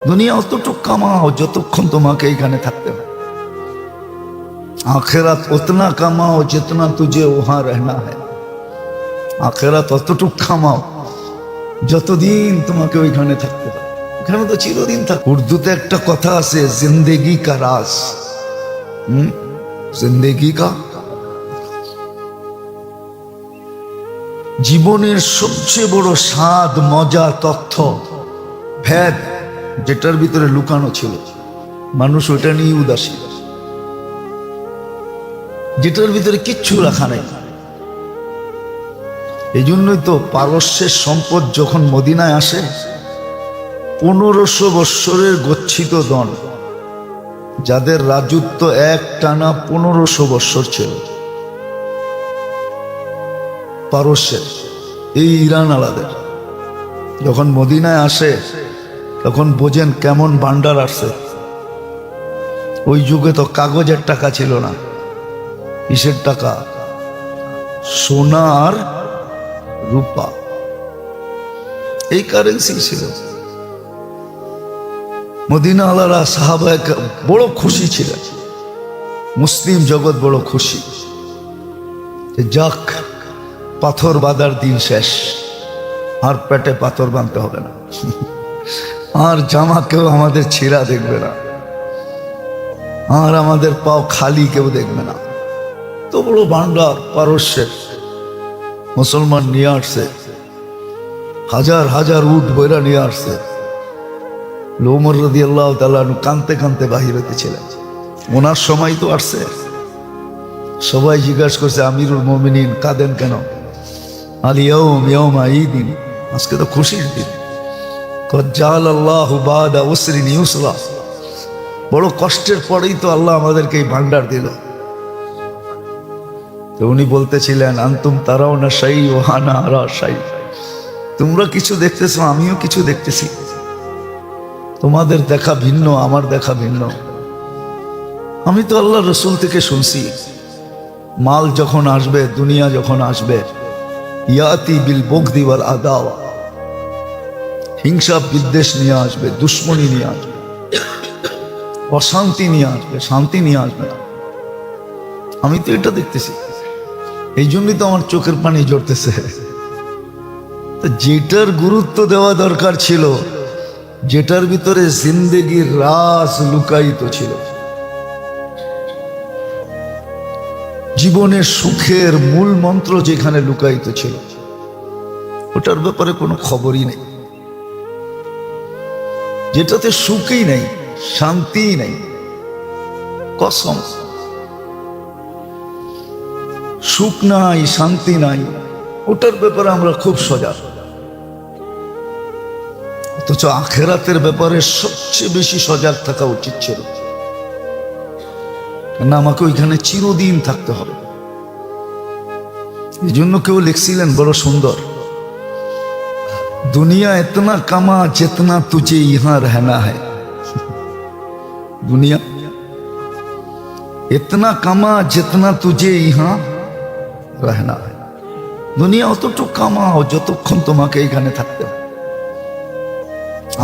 দুনিয়া অতটুক কামাও যতক্ষণ তোমাকে এখানে থাকতে হবে, आखिरत उतना कमाओ जितना तुझे वहां रहना है। आखिरत অতটুক কামাও যতদিন তোমাকে ওইখানে থাকতে হবে, এখানে তো চিরদিন থাক। উর্দুতে একটা কথা আছে, জিন্দেগি কা রাজ। জিন্দেগি কা, জীবনের সবচেয়ে বড় স্বাদ, মজা, তথ্য, ভেদ যেটার ভিতরে লুকানো ছিল, মানুষ ওইটা নিয়ে উদাসীন, যেটার ভিতরে কিচ্ছু রাখা নাই। এই জন্যই তো পারস্যের সম্পদ যখন মদিনায় আসে, 1500 বৎসরের গচ্ছিত দন, যাদের রাজত্ব এক টানা 1500 বৎসর ছিল, পারস্যের এই ইরান আলাদের যখন মদিনায় আসে, তখন বোঝেন কেমন ভান্ডার আসছে। ওই যুগে তো কাগজের টাকা ছিল না, কিসের টাকা? সোনা আর রূপা, এই কারেন্সি ছিল। মদিনা আলারা সাহাবায়ে বড় খুশি ছিলেন, মুসলিম জগৎ বড় খুশি, যাক পাথর বাঁধার দিন শেষ, আর পেটে পাথর বাঁধতে হবে না, আর জামা কেউ আমাদের ছিঁড়া দেখবে না, আর আমাদের পাও খালি কেউ দেখবে না। তো বড় ভান্ডার পারস্যের মুসলমান নিয়ে আসছে, হাজার হাজার উট বইরা নিয়ে আসছে। ওমর রাদিয়াল্লাহু তাআলা কানতে কানতে বাহির হতেছিলেন, ওনার সময় তো আসছে। সবাই জিজ্ঞাসা করছে, আমিরুল মুমিনিন কাঁদেন কেন? আল ইয়াউম ইয়াউমা ঈদিন, আজকে তো খুশির দিন। কদ জাআলাল্লাহু বাদা উসরিন ইউসরা, বড় কষ্টের পরেই তো আল্লাহ আমাদেরকে এই ভান্ডার দিল। তো উনি বলতেছিলেন, আনতুম তারাউনা শাই ওয়া আনা আরা শাই, তোমরা কিছু দেখতেছো, আমিও কিছু দেখতেছি, তোমাদের দেখা ভিন্ন, আমার দেখা ভিন্ন। আমি তো আল্লাহ রসুল থেকে শুনছি, মাল যখন আসবে, দুনিয়া যখন আসবে, ইয়াতি বিল বুগদি ওয়াল আদাওয়া, হিংসা বিদ্বেষ নিয়ে আসবে, দুশ্মনী নিয়ে আসবে, অশান্তি নিয়ে আসবে, শান্তি নিয়ে আসবে না। আমি তো এটা দেখতেছি, এই জন্যই তো আমার চোখের পানি ঝরতেছে। যেটার গুরুত্ব দেওয়া দরকার ছিল, যেটার ভিতরে জিন্দেগির রাজ লুকায়িত ছিল, জীবনের সুখের মূল মন্ত্র যেখানে লুকায়িত ছিল, ওটার ব্যাপারে কোনো খবরই নেই। যেটাতে সুখই নেই, শান্তিই নেই, কসম, সুখ নাই, শান্তি নাই, ওটার ব্যাপারে আমরা খুব সজাগ। অথচ আখেরাতের ব্যাপারে সবচেয়ে বেশি সজাগ থাকা উচিত ছিল, না আমাকে ওইখানে চিরদিন থাকতে হবে। এই জন্য কেউ লিখছিলেন বড় সুন্দর, দুনিয়া ইতনা কামা জিতনা তুঝে ইহাঁ রহনা হ্যায়। দুনিয়া ইতনা কামা জিতনা তুঝে ইহাঁ রহনা হ্যায়, দুনিয়া অতটুক কামাও যতক্ষণ তোমাকে এখানে থাকতে হবে।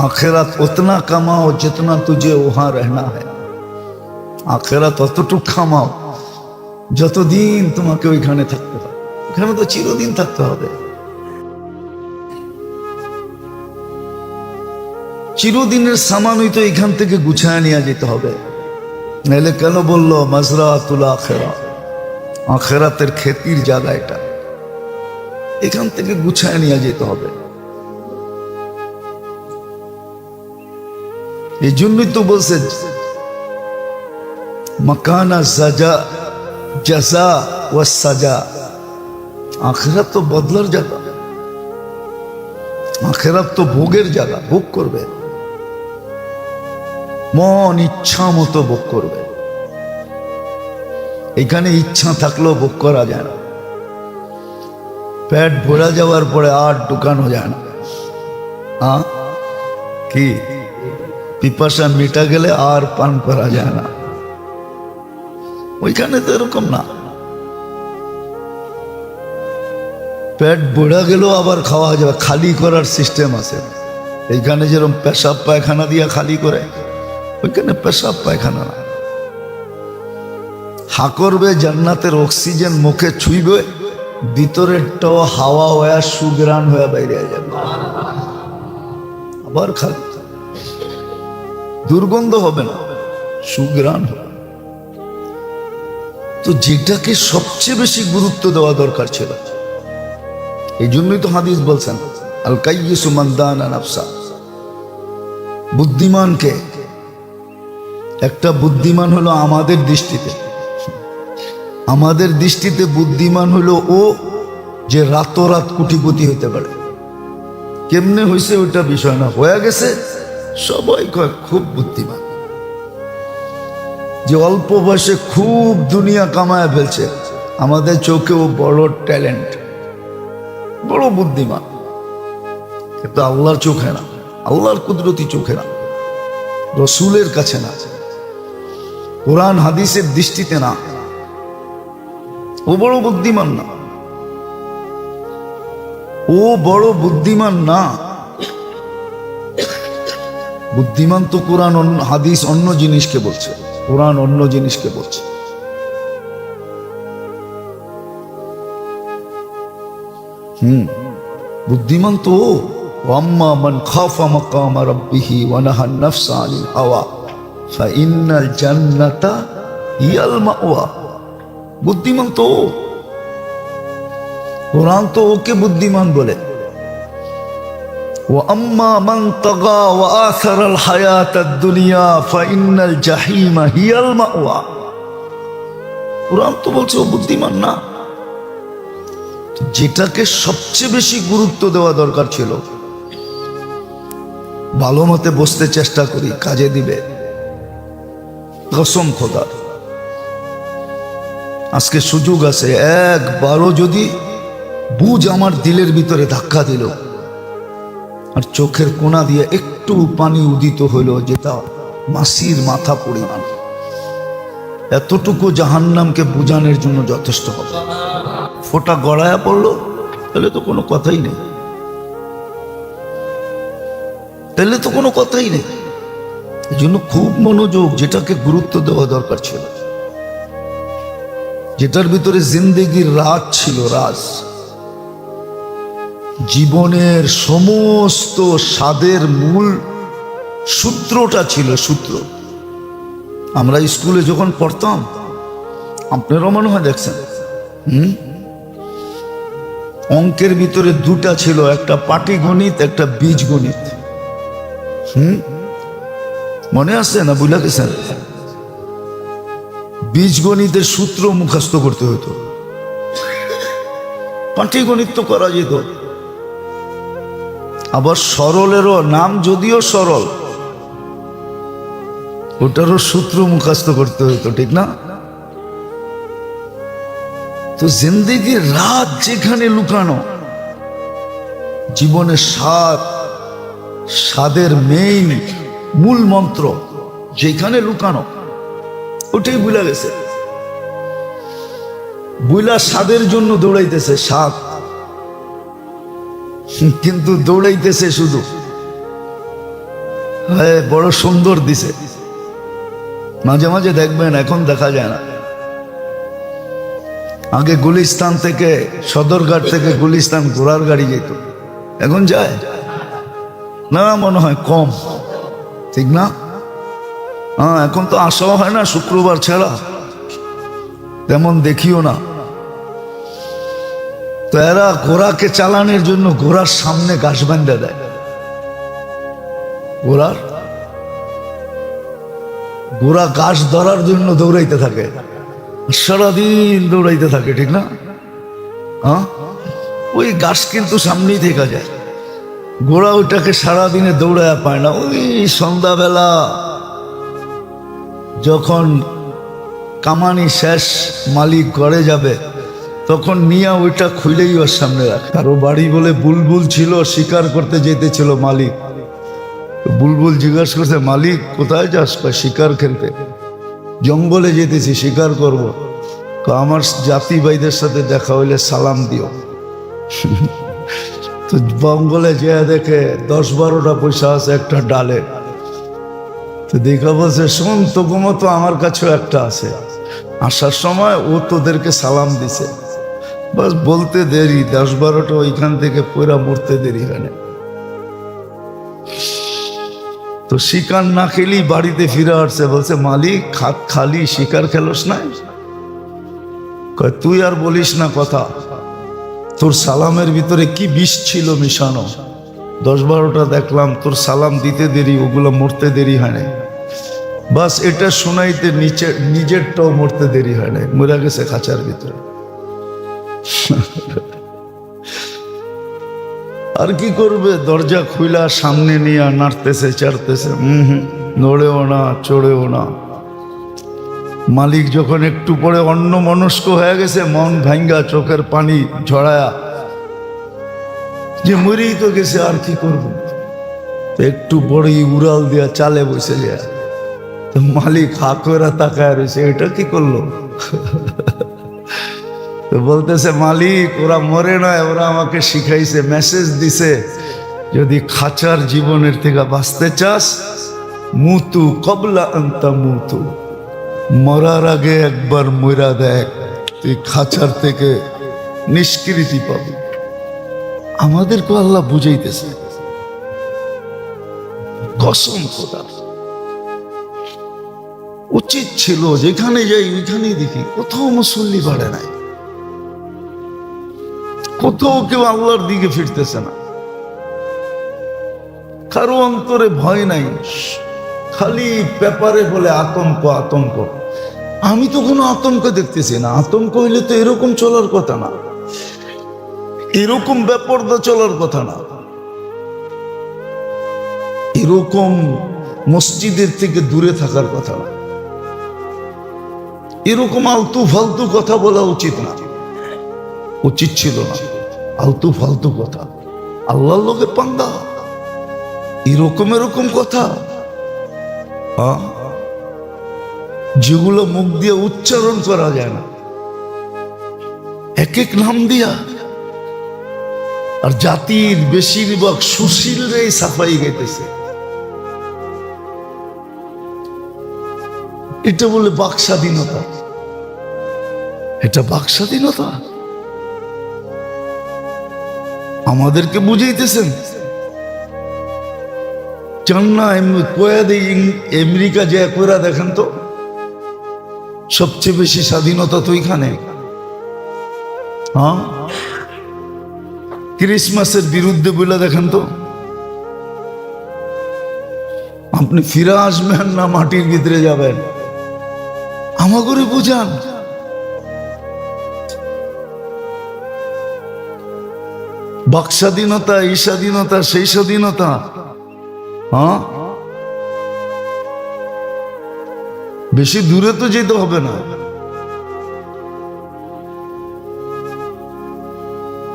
आखिरत उतना कमाओ जितना तुझे वहां रहना है। आखिरत অতটুক কামাও যতদিন তোমাকে ওইখানে থাকতে হবে, এখানে তো চিরদিন থাকতে হবে। চিরদিনের সামানই তো এখান থেকে গুছায় নিয়ে যেতে হবে। নাহলে কেন বললো মাজরাতুল আখিরা, আখিরাতের খেতির জায়গা এটা, এখান থেকে গুছায় নিয়ে যেতে হবে। এই জন্যই তো বলছে মাকানা সাজা জাযা ওয়া সাজা, আখিরাত তো বদলার জায়গা, আখিরাত তো ভোগের জায়গা, ভোগ করবে, মন ইচ্ছা মতো ভোগ করবে। এখানে ইচ্ছা থাকলেও ভোগ করা যায় না, পেট ভরা যাওয়ার পরে আর ঢুকানো যায় না। কি পিপাসা মিটা গেলে আর পান করা যায় না, ওইখানে তো এরকম না। পেট ভরা গেলেও আবার খাওয়া যাবে, খালি করার সিস্টেম আছে। এইখানে যেরকম পেশাব পায়খানা দিয়া খালি করে, ওইখানে পেশাব পায়খানা না। হা করবে, জান্নাতের অক্সিজেন মুখে ছুঁইবে, ভিতরেরটাও হাওয়া হয়ে সুগ্রাণ হয়ে বাইরে যাবে, আবার খালি, দুর্গন্ধ হবে না, সুগ্রাণ হবে। তো যেটাকে সবচেয়ে বেশি গুরুত্ব দেওয়া দরকার ছিল, এই জন্যই তো হাদিস বলছেন আল কাইয়িসু মান দানা নাফসা, বুদ্ধিমানকে, একটা বুদ্ধিমান হলো আমাদের দৃষ্টিতে, আমাদের দৃষ্টিতে বুদ্ধিমান হলো ও যে রাতোরাত কোটিপতি হইতে পারে। কেমনে হয়েছে ওইটা বিষয় না, হয়ে গেছে সবাই কয় খুব বুদ্ধিমান। যে অল্প বয়সে খুব দুনিয়া কামায় ফেলছে, আমাদের চোখেও বড় ট্যালেন্ট, বড় বুদ্ধিমান, কিন্তু আল্লাহর চোখে না, আল্লাহর কুদরতি চোখে না, রসুলের কাছে না, কোরআন হাদিসের দৃষ্টিতে না, ও বড় বুদ্ধিমান না, ও বড় বুদ্ধিমান না। বুদ্ধিমান তো কোরআন হাদিস অন্য জিনিসকে বলছে, কোরআন অন্য জিনিসকে বলছে। বুদ্ধিমান তো আম্মা মান খাফা মাকাম রাব্বিহি ওয়া নাহা আন-নাফসা আনিল হাওয়া ফাইন্নাল জান্নাতা হিয়াল মাওয়া। বুদ্ধিমান তো কোরআন তো ওকে বুদ্ধিমান বলে। ওয়া আম্মা মান তাগা ওয়া আসারাল হায়াতাদ দুনিয়া ফাইন্নাল জাহিমা হিয়াল মাওয়া। কোরআন তো বলছে ও বুদ্ধিমান না। যেটাকে সবচেয়ে বেশি গুরুত্ব দেওয়া দরকার ছিল, ভালো মতে বসতে চেষ্টা করি, কাজে দিবে, কসম খোদার। আজকে সুযোগ আছে, একবারও যদি বুঝ আমার দিলের ভিতরে ধাক্কা দিল আর চোখের কোনা দিয়ে একটু পানি উদিত হইল, যেটা মাসির মাথা পরিমাণ, এতটুকু জাহান্নামকে বুঝানোর জন্য যথেষ্ট হবে। ফোঁটা গড়ায়া পড়লো, তাহলে তো কোনো কথাই নেই, তাহলে তো কোনো কথাই নেই। এই জন্য খুব মনোযোগ, যেটাকে গুরুত্ব দেওয়া দরকার ছিল, যেটার ভিতরে জিন্দেগির রাজ ছিল, রাজ, জীবনের সমস্ত স্বাদের মূল সূত্রটা ছিল, সূত্র। আমরা স্কুলে যখন পড়তাম, আপনারও মনে হয় দেখছেন, অঙ্কের ভিতরে দুটা ছিল, একটা পাটিগণিত, একটা বীজগণিত। মনে আছে না বুঝলা গেছেন? বীজগণিতের সূত্র মুখস্থ করতে হতো, পাটিগণিত তো করা যেত। আবার সরলেরও নাম যদিও সরল, ওটারও সূত্র মুখস্থ করতে হতো, ঠিক না? তো জিন্দেগির রাত যেখানে লুকানো, জীবনের স্বাদের মেইন মূল মন্ত্র যেখানে লুকানো, ওটাই ভুলে গেছে। বুইলা স্বাদের জন্য দৌড়াইতেছে, স্বাদ, কিন্তু দৌড়াইতেছে শুধু বড় সুন্দর দিছে। মাঝে মাঝে দেখবেন, এখন দেখা যায় না, আগে গুলিস্তান থেকে, সদরঘাট থেকে গুলিস্তান ঘোড়ার গাড়ি যেত, এখন যায় না, মনে হয় কম, ঠিক না? হ্যাঁ, এখন তো আসাও হয় না শুক্রবার ছাড়া, তেমন দেখিও না। তো এরা ঘোড়াকে চালানোর জন্য ঘোড়ার সামনে ঘাস বাঁধা দেয়, ঘোড়া ঘাস ধরার জন্য দৌড়াইতে থাকে, সারাদিন দৌড়াইতে থাকে, ঠিক না? হ্যাঁ, ওই ঘাস কিন্তু সামনেই থেকে যায়, ঘোড়া ওইটাকে সারাদিনে দৌড়ায় পায় না। ওই সন্ধ্যাবেলা যখন কামানি শেষ, মালিক ঘরে যাবে, তখন নিয়ে ওইটা খুলেই ওর সামনে রাখে। কারো বাড়ি বলে বুলবুল ছিল, শিকার করতে যেতেছিল মালিক। বুলবুল জিজ্ঞাসা করছে, মালিক কোথায় যাস? শিকার খেলতে। জঙ্গলে যেতেছি, শিকার করব। আমার জাতি ভাইদের সাথে দেখা হইলে সালাম দিও। তো বঙ্গলে যে দেখে 10-12টা পয়সা আছে একটা ডালে, তো দেখা বলছে শোন তোকে মতো আমার কাছেও একটা আছে। আসার সময় ও তোদেরকে সালাম দিছে, বাস বলতে দেরি 10-12টা ওইখান থেকে পুরা মরতে দেরি হয় না। তো শিকার না খেলি বাড়িতে ফিরে আসছে, বলছে মালিক খালি শিকার খেলোস না? কয় তুই আর বলিস না কথা, তোর সালামের ভিতরে কি বিষ ছিল মিশানো। 10-12টা দেখলাম, তোর সালাম দিতে দেরি, ওগুলো মরতে দেরি হয় না। বাস এটা শোনাইতে নিজেরটাও মরতে দেরি হয় না, মরে গেছে খাঁচার ভিতরে। আর কি করবে, দরজা খুইলা সামনে নিয়ে নাড়তেছে চাড়তেছে, নড়েও না চড়েও না। মালিক যখন একটু পরে অন্য মনস্ক হয়ে গেছে, মন ভাঙ্গা চোখের পানি ঝরায়া, যে মরেই তো গেছে আর কি করব, একটু বড়ই উড়াল দিয়া চালে বসে যায়। তো মালিক হা করে তাকায় রয়েছে, এটা কি করলো? তো বলতেছে মালিক ওরা মরে নয়, ওরা আমাকে শিখাইছে, মেসেজ দিছে, যদি খাঁচার জীবনের থেকে বাঁচতে চাস মুতু কবলা আনতা মুতু, মরার আগে একবার মরা দেখ, তুই খাঁচার থেকে নিষ্কৃতি পাবি। আমাদেরকে আল্লাহ বুঝাইতেছে, কসম খোদা। উচিত ছিল যেখানে যাই ওইখানেই দেখি কোথাও মুসল্লি বাড়ে নাই, কোথাও কেউ আল্লাহর দিকে ফিরতেছে না, কারো অন্তরে ভয় নাই, খালি পেপারে বলে আতঙ্ক আতঙ্ক। আমি তো কোনো আতঙ্ক দেখতেছি না। আতঙ্ক হইলে তো এরকম চলার কথা না, এরকম বেপরদা চলার কথা না, এরকম মসজিদের থেকে দূরে থাকার কথা না, এরকম আলতু ফালতু কথা বলা উচিত না, উচিত ছিল না আলতু ফালতু কথা। আল্লাহর লোকে পাঙ্গা, এরকম কথা যেগুলো মুখ দিয়ে উচ্চারণ করা যায় না, এক এক নাম দিয়া। আর জাতির বেশিরভাগ সুশীলরাই সাফাই গাইতেছে, এটা বলে বাক স্বাধীনতা। এটা বাক স্বাধীনতা আমাদেরকে বুঝাইতেছেন? চান না আমেরিকা যে কইরা দেখেন তো, সবচেয়ে বেশি স্বাধীনতা তো এখানে। হ্যাঁ, ক্রিসমাসের বিরুদ্ধে বলে দেখেন তো, আপনি ফিরে আসবেন না মাটির ভিতরে যাবেন? আমাগরে বুঝান। বাক স্বাধীনতা, এই স্বাধীনতা, সেই স্বাধীনতা। হ্যাঁ, বেশি দূরে তো যেতে হবে না,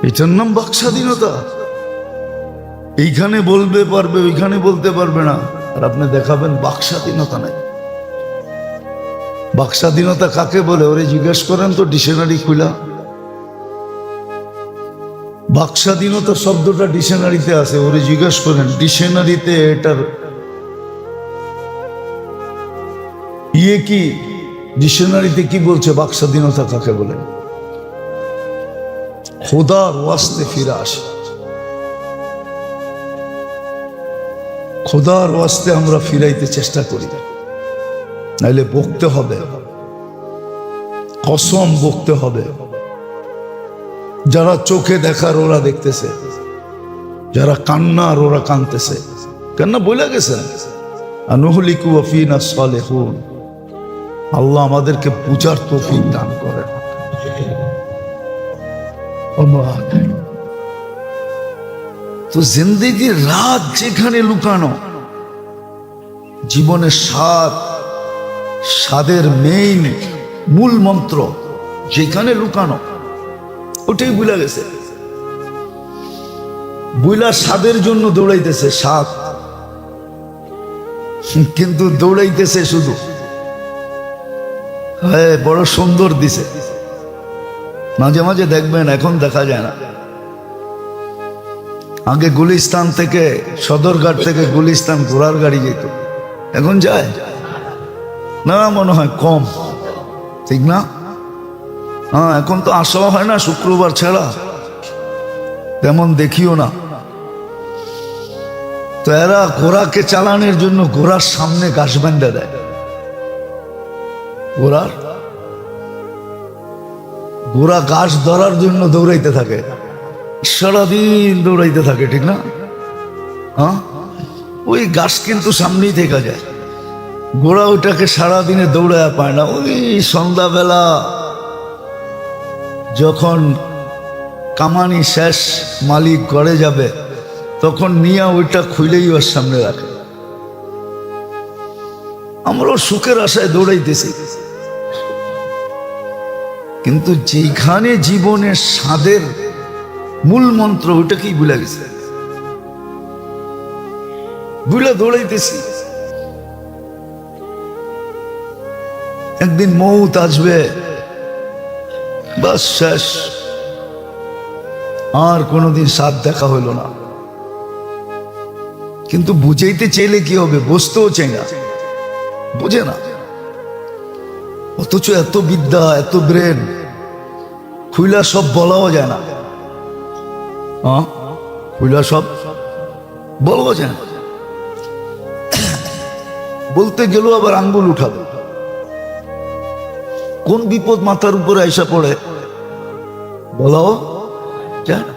এটার নাম বাক স্বাধীনতা। এইখানে বলবে পারবে, ওইখানে বলতে পারবে না, আর আপনি দেখাবেন বাক স্বাধীনতা নাই। বাক স্বাধীনতা কাকে বলে ওরে জিজ্ঞেস করেন তো ডিকশনারি খুলা। বাক স্বাধীনতা শব্দটা ডিকশনারিতে আছে, ওরে জিজ্ঞেস করেন ডিকশনারিতে এটার কি, ডিকশনারিতে কি বলছে বাক স্বাধীনতা কাকে বলে। খোদার ওয়াস্তে ফিরে আসে, খোদার ওয়াস্তে আমরা ফিরাইতে চেষ্টা করি, নাইলে বকতে হবে, কসম বকতে হবে। যারা চোখে দেখার ওরা দেখতেছে, যারা কান্নার ওরা কানতেছে। কেননা বলে গেছেন আনুহলিকু ওয়া ফিনা সালেহুন। আল্লাহ আমাদেরকে পূজার তৌফিক দান করেন। তো জিন্দেগির রাত যেখানে লুকানো, জীবনের স্বাদের মেইন মূল মন্ত্র যেখানে লুকানো, ওটাই ভুলে গেছে। বুইলা স্বাদের জন্য দৌড়াইতেছে, স্বাদ, কিন্তু দৌড়াইতেছে শুধু হ্যাঁ বড় সুন্দর দিছে। মাঝে মাঝে দেখবেন, এখন দেখা যায় না, আগে গুলিস্তান থেকে, সদরঘাট থেকে গুলিস্তান ঘোড়ার গাড়ি যেত, এখন যায় না, মনে হয় কম, ঠিক না? হ্যাঁ, এখন তো আসাও হয় না শুক্রবার ছাড়া, তেমন দেখিও না। তো এরা ঘোড়াকে চালানোর জন্য ঘোড়ার সামনে ঘাস বেঁধে দেয়, ঘোড়া ঘাস ধরার জন্য দৌড়াইতে থাকে, সারাদিন দৌড়াইতে থাকে, ঠিক না? হ্যাঁ, ওই ঘাস কিন্তু সামনেই থেকে যায়, ঘোড়া ওটাকে সারাদিনে দৌড়ায় পায় না। ওই সন্ধ্যাবেলা যখন কামানি শেষ, মালিক ঘরে যাবে, তখন নিয়ে ওইটা খুলেই ওর সামনে রাখে। আমরাও সুখের আশায় দৌড়াইতেছি, কিন্তু যেখানে জীবনের স্বাদের মূল মন্ত্র ওইটাকেই ভুলে গেছে, ভুলে দৌড়াইতেছি। একদিন মৌত আসবে, বাস শেষ, আর কোনোদিন স্বাদ দেখা হইল না। কিন্তু বুঝাইতে চাইলে কি হবে, বুঝতেও চাই না, বুঝে না। অথচ এত বিদ্যা, এত ব্রেন, খুইলা সব বলাও যায় না। হ্যাঁ, খুইলা সব বলাও যায় না, বলতে গেলেও আবার আঙ্গুল উঠাবে। কোন বিপদ মাথার উপরে আইসা পড়ে বলাও যায় না।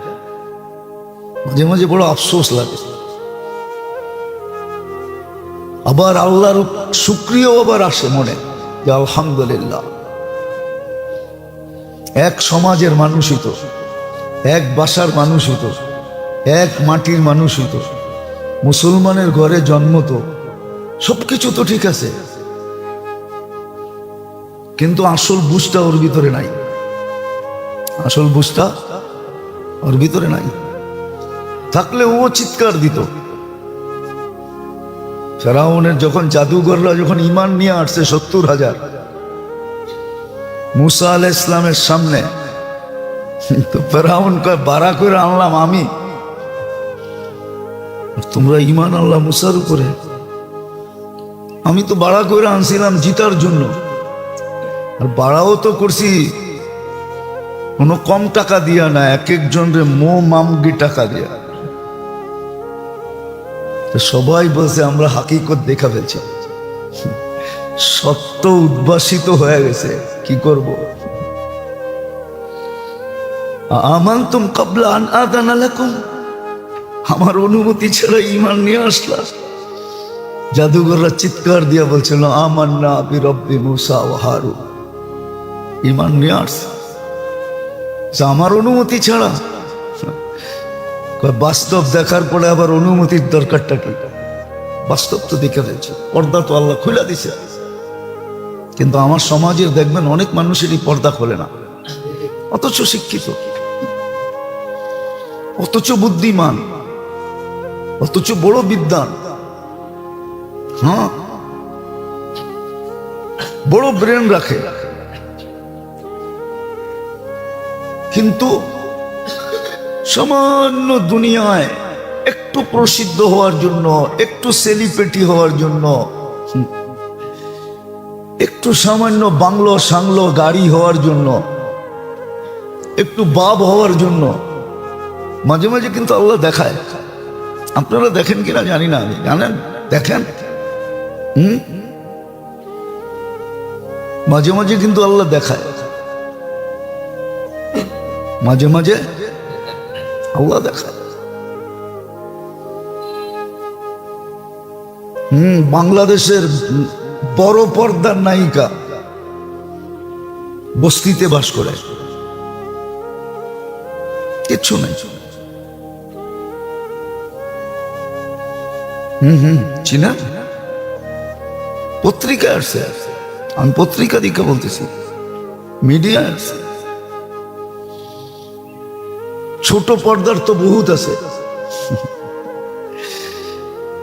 মাঝে মাঝে বড় আফসোস লাগে। আবার আল্লাহর শুকরিয়াও আবার আসে মনে, যে আলহামদুলিল্লাহ, এক সমাজের মানুষই তো, এক বাসার মানুষই তো, এক মাটির মানুষই তো, মুসলমানের ঘরে জন্ম তো, সবকিছু তো ঠিক আছে, কিন্তু আসল বুঝটা ওর ভিতরে নাই, আসল বুঝটা ওর ভিতরে নাই। থাকলে ও চিৎকার দিত। ফেরাউনের যখন জাদুঘররা যখন ঈমান নিয়ে আসছে 70,000 মুসা আলাইহিস ইসলামের সামনে, তো ফেরাউন কয় বাড়া করে আনলাম আমি, তোমরা ঈমান আল্লাহ মুসার উপরে? আমি তো বাড়া করে আনছিলাম জিতার জন্য, আর বাড়াও তো করছি কোনো কম টাকা দিয়া না, এক একজনের মামগি টাকা দিয়া। সবাই বলছে আমরা হাকিকত দেখা ফেলছি, সত্য উদ্ভাসিত হয়ে গেছে, কি করব? আমানতুম ক্বাবলা আন আযানা লাকুম, আমার অনুমতি ছাড়া ঈমান নিয়ে আসলা। জাদুঘররা চিৎকার দিয়া বলছিল আমান্না বিরব্বি মুসা ওয়া হারুন, ঈমান নিয়ে আসছে আমার অনুমতি ছাড়া। বাস্তব দেখার পরে আবার অনুমতির দরকারটা কি? বাস্তব তো দেখে ফেলছে, পর্দা তো আল্লাহ খুলে দিছে, কিন্তু আমার সমাজের দেখবেন অনেক মানুষেরই পর্দা খোলে না, অথচ শিক্ষিত, অথচ বুদ্ধিমান, অথচ বড় বিদ্বান, হ্যাঁ, বড় ব্রেন রাখে, কিন্তু সামান্য দুনিয়ায় একটু প্রসিদ্ধ হওয়ার জন্য, একটু সেলিব্রিটি হওয়ার জন্য, একটু সামান্য বাংলো সাংলো গাড়ি হওয়ার জন্য, একটু বাপ হওয়ার জন্য মাঝে মাঝে কিন্তু আল্লাহ দেখায়। আপনারা দেখেন কিনা জানি না, আমি জানেন, দেখেন, মাঝে মাঝে কিন্তু আল্লাহ দেখায়, মাঝে মাঝে আল্লাহ দেখায়। বাংলাদেশের বড় পর্দার নায়িকা বস্তিতে বাস করে, কিচ্ছু নেই, চিনা, পত্রিকা আসছে, আমি পত্রিকা দিকে বলতেছি, মিডিয়া আসছে। ছোট পর্দার তো বহুত আছে,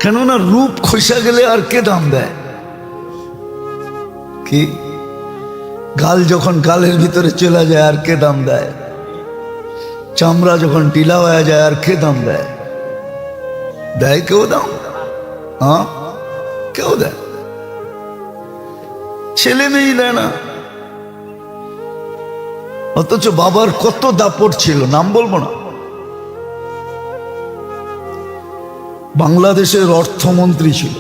কেননা রূপ খসা গেলে আর কে দাম দেয়? কি গাল যখন গালের ভিতরে চলে যায় আর কে দাম দেয়? চামড়া যখন টিলা হয়ে যায় আর কে দাম দেয়? দেয় কেউ? দাও? হ্যাঁ, কেউ দেয়? ছেলে মেয়েই দেয় না। অথচ বাবার কত দাপট ছিল, নাম বলবো না। বাংলাদেশের অর্থমন্ত্রী ছিল,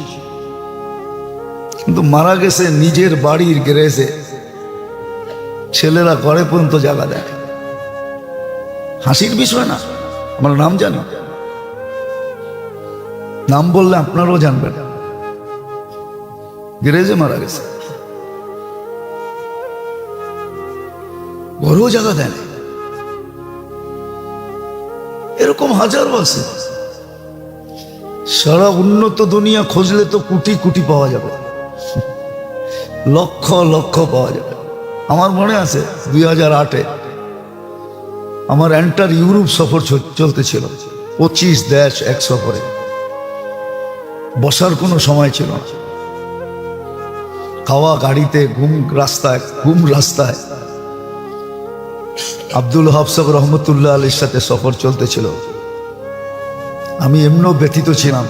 কিন্তু মারা গেছে নিজের বাড়ির গ্যারেজে। ছেলেরা ঘরে পর্যন্ত জায়গা দেয়। হাসির বিষয় না। আমার নাম জানি, নাম বললে আপনারাও জানবেন। গ্যারেজে মারা গেছে, ঘরেও জায়গা দেয় না। এরকম হাজারো আছে। সারা উন্নত দুনিয়া খুঁজলে তো কোটি কোটি পাওয়া যাবে, লক্ষ লক্ষ পাওয়া যাবে। আমার মনে আছে 2008-এ আমার এন্টার ইউরোপ সফর চলতেছিল, 25 দেশ এক সফরে। বসার কোনো সময় ছিল না, খাওয়া গাড়িতে, ঘুম রাস্তায়। আব্দুল ওয়াহাব সাহেব রহমতুল্লাহ আলীর সাথে সফর চলতেছিল। আমি এমনও ব্যথিত ছিলাম,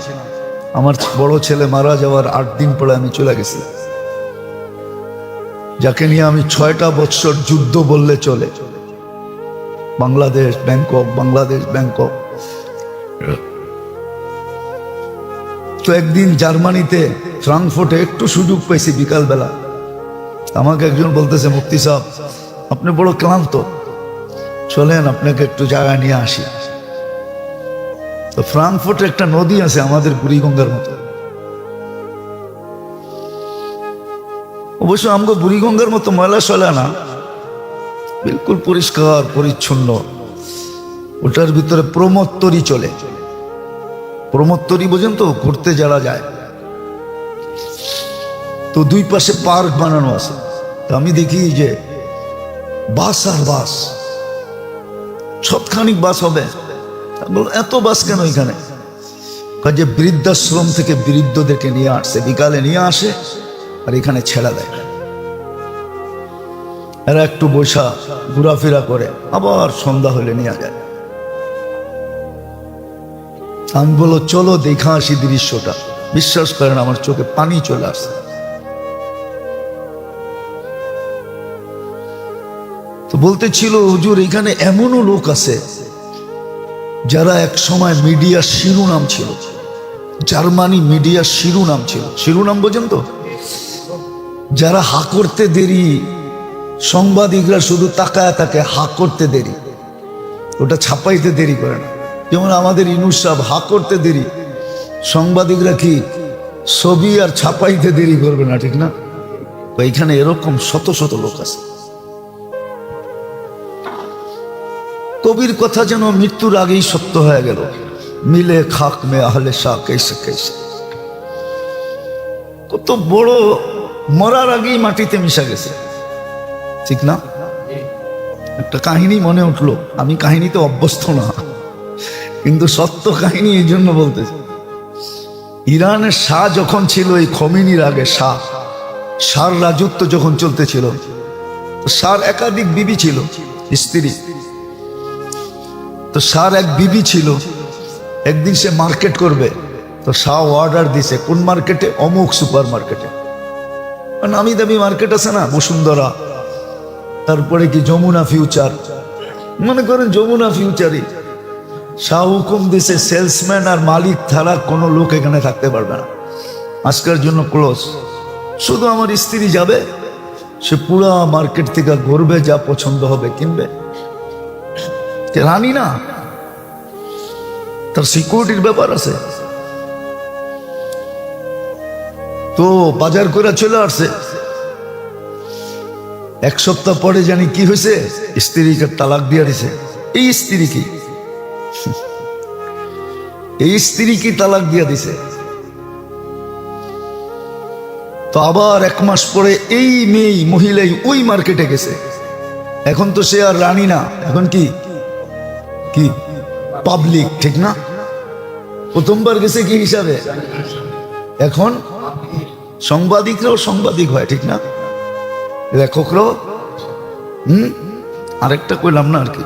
আমার বড় ছেলে মারা যাওয়ার 8 দিন পরে আমি চলে গেছি, যাকে নিয়ে আমি 6টা বৎসর যুদ্ধ বললে চলে। বাংলাদেশ ব্যাংকক। তো একদিন জার্মানিতে ফ্রাঙ্কফুর্টে একটু সুযোগ পেয়েছি বিকালবেলা। আমাকে একজন বলতেছে, মুফতি সাহেব আপনি বড় ক্লান্ত, চলেন আপনাকে একটু জায়গায় নিয়ে আসি। তো ফ্রাঙ্কফুর্টে একটা নদী আছে আমাদের বুড়িগঙ্গার মতো। অবশ্য আমাকে বুড়িগঙ্গার মতো ময়লা সয়লা না, বিলকুল পরিষ্কার পরিচ্ছন্ন। ওটার ভিতরে প্রমোত্তরি চলে। প্রমোত্তরি বোঝেন তো, ঘুরতে যারা যায়। তো দুই পাশে পার্ক বানানো আছে। তো আমি দেখি যে বাস আর বাস, সৎখানিক বাস হবে। এত বাস কেন এখানে? কাজে বৃদ্ধাশ্রম থেকে বৃদ্ধদেরকে নিয়ে আসছে, বিকালে নিয়ে আসে আর এখানে ছেড়ে দেয়। এরা একটু বৈশা ঘোরাফেরা করে, আবার সন্ধ্যা হলে নিয়ে যায়। আমি বলো চলো দেখা আসি দৃশ্যটা। বিশ্বাস করেন আমার চোখে পানি চলে আসছে। তো বলতেছিল, হুজুর এখানে এমনও লোক আছে যারা এক সময় মিডিয়ার শিরোনাম ছিল। জার্মানি মিডিয়ার শিরোনাম ছিল। শিরোনাম বোঝেন তো? যারা হা করতে দেরি, সাংবাদিকরা শুধু তাকায় তাকে হা করতে দেরি, ওটা ছাপাইতে দেরি করে না। যেমন আমাদের ইনুস সাহেব হা করতে দেরি, সাংবাদিকরা কি ছবি আর ছাপাইতে দেরি করবে না, ঠিক না? এখানে এরকম শত শত লোক আছে। কবির কথা যেন মৃত্যুর আগেই সত্য হয়ে গেল, মিলে খাক মে আহলে শাহ কেসে কেসে। কত বড়, মরার আগেই মাটিতে মিশা গেছে, ঠিক না? একটা কাহিনী মনে উঠলো, আমি কাহিনীতে অভ্যস্ত না, কিন্তু সত্য কাহিনী এই জন্য বলতেছি। ইরানের শাহ যখন ছিল, এই খমিনির আগে শাহর রাজত্ব যখন চলতেছিল, শাহর একাধিক বিবি ছিল, স্ত্রী। তো শাহর এক বিবি ছিল। একদিন সে মার্কেট করবে, তো শাহ অর্ডার দিছে কোন মার্কেটে? অমুক সুপার মার্কেটে। নামি দামি মার্কেট আছে না, বসুন্ধরা, তারপরে কি যমুনা ফিউচার, মনে করেন যমুনা ফিউচারই। শাহ হুকুম দিছে সেলসম্যান আর মালিক ছাড়া কোনো লোক এখানে থাকতে পারবে না, আজকের জন্য ক্লোজ। শুধু আমার স্ত্রী যাবে, সে পুরা মার্কেট থেকে ঘুরবে, যা পছন্দ হবে কিনবে। রানী না, তার সিকিউরিটির ব্যাপার আছে। তো বাজার করে চলে আসছে। এক সপ্তাহ পরে জানি কি হয়েছে, স্ত্রীকে তালাক দিয়ে দিছে। এই স্ত্রী কি তালাক দিয়ে দিছে। তো আবার 1 মাস পরে এই মেয়ে মহিলাই ওই মার্কেটে গেছে। এখন তো সে আর রানী না, এখন কি পাবলিক, ঠিক না? প্রথমবার গেছে কি হিসাবে, এখন সাংবাদিকরাও সাংবাদিক হয়, ঠিক না? লেখকরাও। আরেকটা কইলাম না আর কি।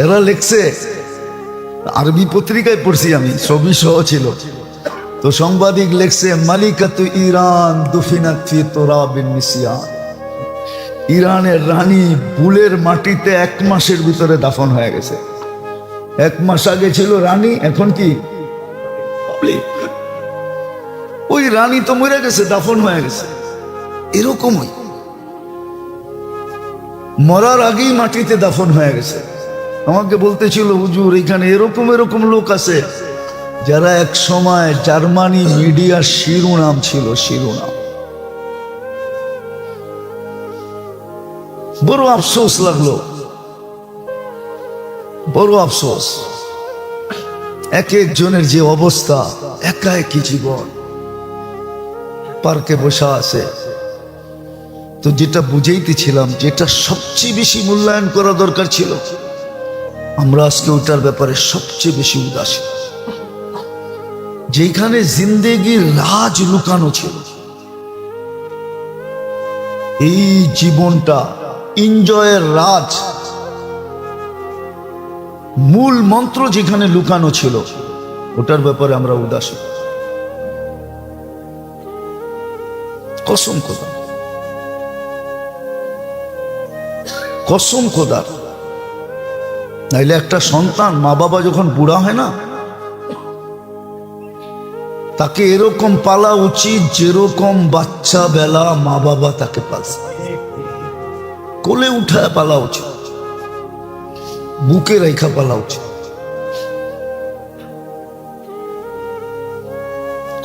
এরা লিখছে আরবি পত্রিকায় পড়ছি আমি, ছবি সহ ছিল। তো সাংবাদিক লেখছে মালিকাতু ইরান দুফিনাত ফি তুরাবিন নিসিয়ান, ইরানের রানী বুলের মাটিতে 1 মাসের ভিতরে দাফন হয়ে গেছে। 1 মাস আগে ছিল রানী, এখন কি ওই রানী তো মরে গেছে, দাফন হয়ে গেছে। এরকমই মরার আগেই মাটিতে দাফন হয়ে গেছে। আমাকে বলতেছিল হুজুর এখানে এরকম এরকম লোক আছে যারা এক সময় জার্মানি মিডিয়ার শিরোনাম ছিল, শিরোনাম। বড় আফসোস লাগলো, বড় আফসোস। এক একজনের যে অবস্থা, একা একই জীবন, পার্কে বসা আছে। তো যেটা বুঝাইতেছিলাম, যেটা সবচেয়ে বেশি মূল্যায়ন করা দরকার ছিল, আমরা আজকে ওটার ব্যাপারে সবচেয়ে বেশি উদাসীন। যেখানে জিন্দেগির রাজ লুকানো ছিল, এই জীবনটা এনজয়ের রাজ, মূল মন্ত্র যেখানে লুকানো ছিল, ওটার ব্যাপারে আমরা উদাসীন। কসম খোদা, কসম খোদার। নাইলে একটা সন্তান, মা বাবা যখন বুড়া হয় না, তাকে এরকম পালা উচিত যেরকম বাচ্চা বেলা মা বাবা তাকে পালছে। কোলে উঠায় পালা উচিত, বুকে রেখা পালা উচিত।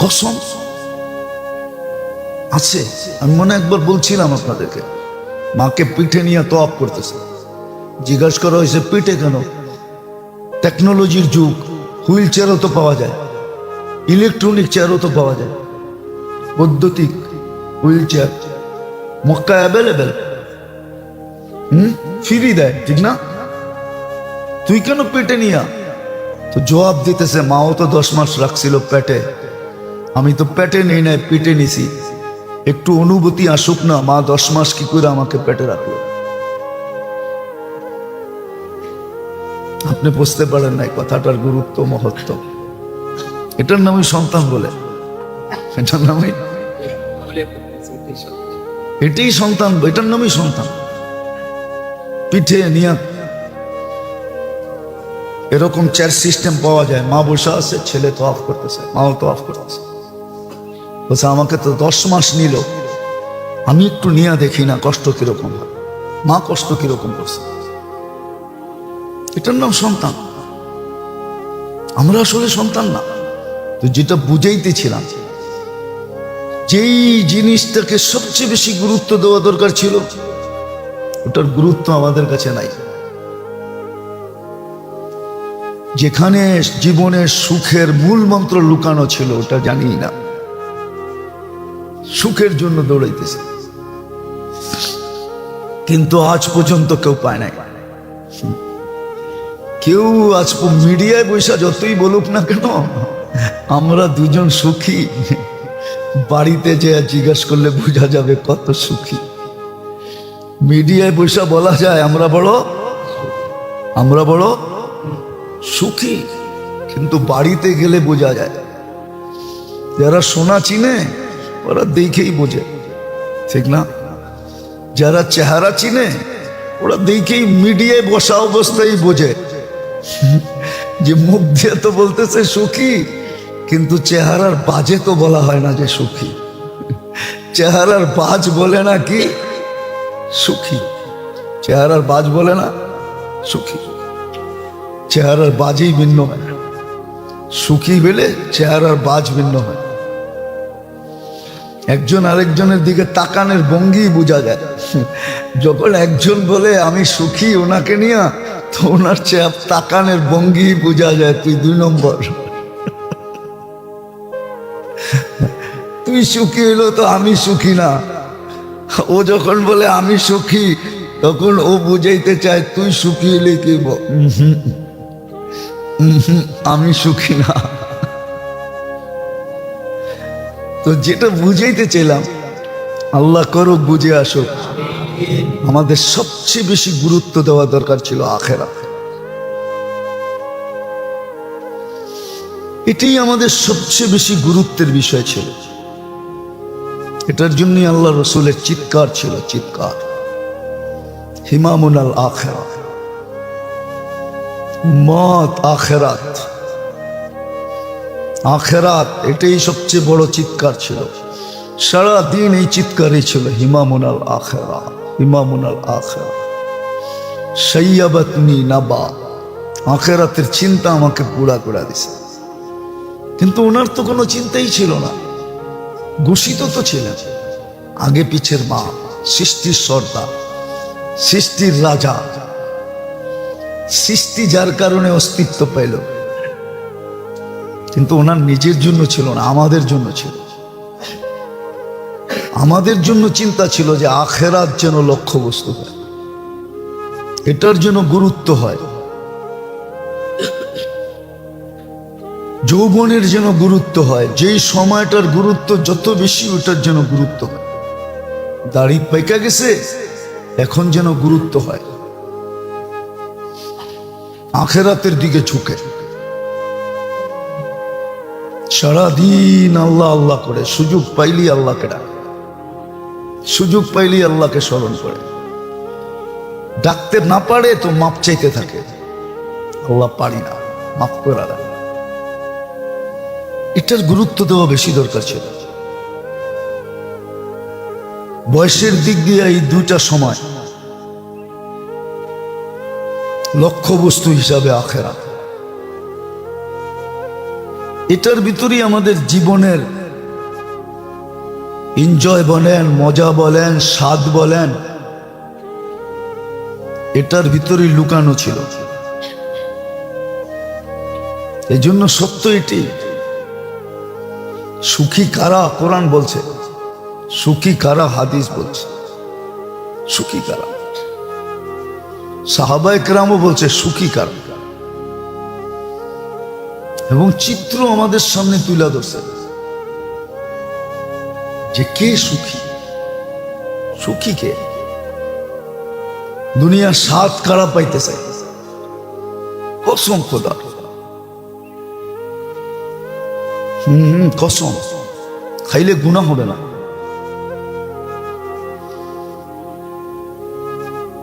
কসম আছে। আমি মনে একবার বলছিলাম আপনাদেরকে, মাকে পিঠে নিয়ে তোয়াব করতেছে। জিজ্ঞাসা করা হয়েছে পিঠে কেন? টেকনোলজির যুগ, হুইল চেয়ারও তো পাওয়া যায়, ইলেকট্রনিক চেয়ারও তো পাওয়া যায়, বৈদ্যুতিক wheel chair Mecca available, free দেয়, ঠিক না? তুই কেন পেটে নিয়া? তো জবাব দিতেছে, মাও তো 10 মাস রাখছিল পেটে, আমি তো পেটে নেই নাই, পেটে নিছি। একটু অনুভূতি আসুক না, মা 10 মাস কি করে আমাকে পেটে রাখলো। আপনি বুঝতে পারেন নাই কথাটার গুরুত্ব, মহত্ব। এটার নামই সন্তান বলে, এটার নামই, এটাই সন্তান, এটার নামই সন্তান। পিঠে নিয়া এরকম চেয়ার সিস্টেম পাওয়া যায়, মা বসে আছে, ছেলে তো অফ করতেছে, মাও তো অফ করতেছে। বলছে আমাকে তো 10 মাস নিল, আমি একটু নিয়ে দেখি না কষ্ট কিরকম হয়, মা কষ্ট কিরকম করছে। এটার নাম সন্তান। আমরা আসলে সন্তান না। তো যেটা বুঝাইতেছিলাম, যেই জিনিসটাকে সবচেয়ে বেশি গুরুত্ব দেওয়া দরকার ছিল, ওটার গুরুত্ব আমাদের কাছে নাই। যেখানে জীবনের সুখের মূল মন্ত্র লুকানো ছিল, ওটা জানি না। সুখের জন্য দৌড়াইতেছে, কিন্তু আজ পর্যন্ত কেউ পায় নাই। কেউ আজ মিডিয়ায় বৈশা যতই বলুক না কেন আমরা দুজন সুখী, বাড়িতে যে জিজ্ঞাসা করলে বোঝা যাবে কত সুখী। মিডিয়ায় বৈশা বলা যায় আমরা বড় সুখী, কিন্তু বাড়িতে গেলে বোঝা যায়। যারা সোনা চিনে ওরা দেখেই বোঝে, ঠিক না? যারা চেহারা চিনে ওরা দেখেই মিডিয়ায় বসা অবস্থায় বোঝে যে মুখ দিয়ে তো বলতেছে সুখী, কিন্তু চেহারার বাজে তো বলা হয় না যে সুখী। চেহারার বাজ বলে না কি সুখী, চেহারার বাজ বলে না সুখী। চেহারার বাজই ভিন্ন হয়, সুখী বলে চেহারার বাজ ভিন্ন হয়। একজন আরেকজনের দিকে তাকানের ভঙ্গি বোঝা যায়। যখন একজন বলে আমি সুখী ওনাকে নিয়ে, তো ওনার চেয়ে তাকানের ভঙ্গি বোঝা যায় তুই 2 নম্বর। তুই সুখী হইলো তো আমি সুখী না। ও যখন বলে আমি সুখী, তখন ও বুঝাইতে চায় তুই সুখী হইলে কি, আমি সুখী না। তো যেটা বুঝাইতে চাইলাম, আল্লাহ করুক বুঝে আসুক, আমাদের সবচেয়ে বেশি গুরুত্ব দেওয়া দরকার ছিল আখেরাত। এটাই আমাদের সবচেয়ে বেশি গুরুত্বের বিষয় ছিল। এটার জন্যই আল্লাহ রসুলের চিৎকার ছিল, চিৎকার, হিমামুনাল আখিরাত, উম্মত আখিরাত, আখিরাত, এটাই সবচেয়ে বড় চিৎকার ছিল। সারা দিন এই চিৎকারই ছিল, হিমামুনাল আখিরাত, হিমামুনাল আখিরাত, শাইয়াবাতনি নাবা, আখিরাতের চিন্তা আমাকে পুরা করে দিছে। কিন্তু ওনার তো কোনো চিন্তাই ছিল না, ঘোষিত তো ছিলেন আগে পিছের মা, সৃষ্টির সর্দার, সৃষ্টির রাজা, সৃষ্টি যার কারণে অস্তিত্ব পেল। কিন্তু ওনার নিজের জন্য ছিল না, আমাদের জন্য ছিল। আমাদের জন্য চিন্তা ছিল যে আখিরাত যেন লক্ষ্যবস্তু হয়, এটার জন্য গুরুত্ব হয়, যৌবনের যেন গুরুত্ব হয়, যেই সময়টার গুরুত্ব যত বেশি ওটার যেন গুরুত্ব হয়। দাড়ি পাইকা গেছে, এখন যেন গুরুত্ব হয় আখিরাতের দিকে ঝুঁকে। সারাদিন আল্লাহ আল্লাহ করে, সুযোগ পাইলি আল্লাহকে ডাকে, সুযোগ পাইলি আল্লাহকে স্মরণ করে। ডাকতে না পারে তো মাপ চাইতে থাকে, আল্লাহ পারি না, মাফ করে দেয়। এটার গুরুত্ব দেওয়া বেশি দরকার ছিল। বয়সের দিক দিয়ে এই দুইটা সময় লক্ষ্যবস্তু হিসাবে আখিরাত, এটার ভিতরেই আমাদের জীবনের এনজয় বলেন, মজা বলেন, স্বাদ বলেন, এটার ভিতরেই লুকানো ছিল। এই জন্য সত্য এটি, সুখী কারা কোরআন বলছে, সুখী কারা হাদিস বলছে, সুখী কারা, সাহাবায়ে কেরামও বলছে সুখী কারা, এবং চিত্র আমাদের সামনে তুলে ধরছে যে কে সুখী, সুখী কে। দুনিয়ার স্বাদ কারা পাইতে চাই, কসম খোদা, কসম, খাইলে গুনাহ হবে না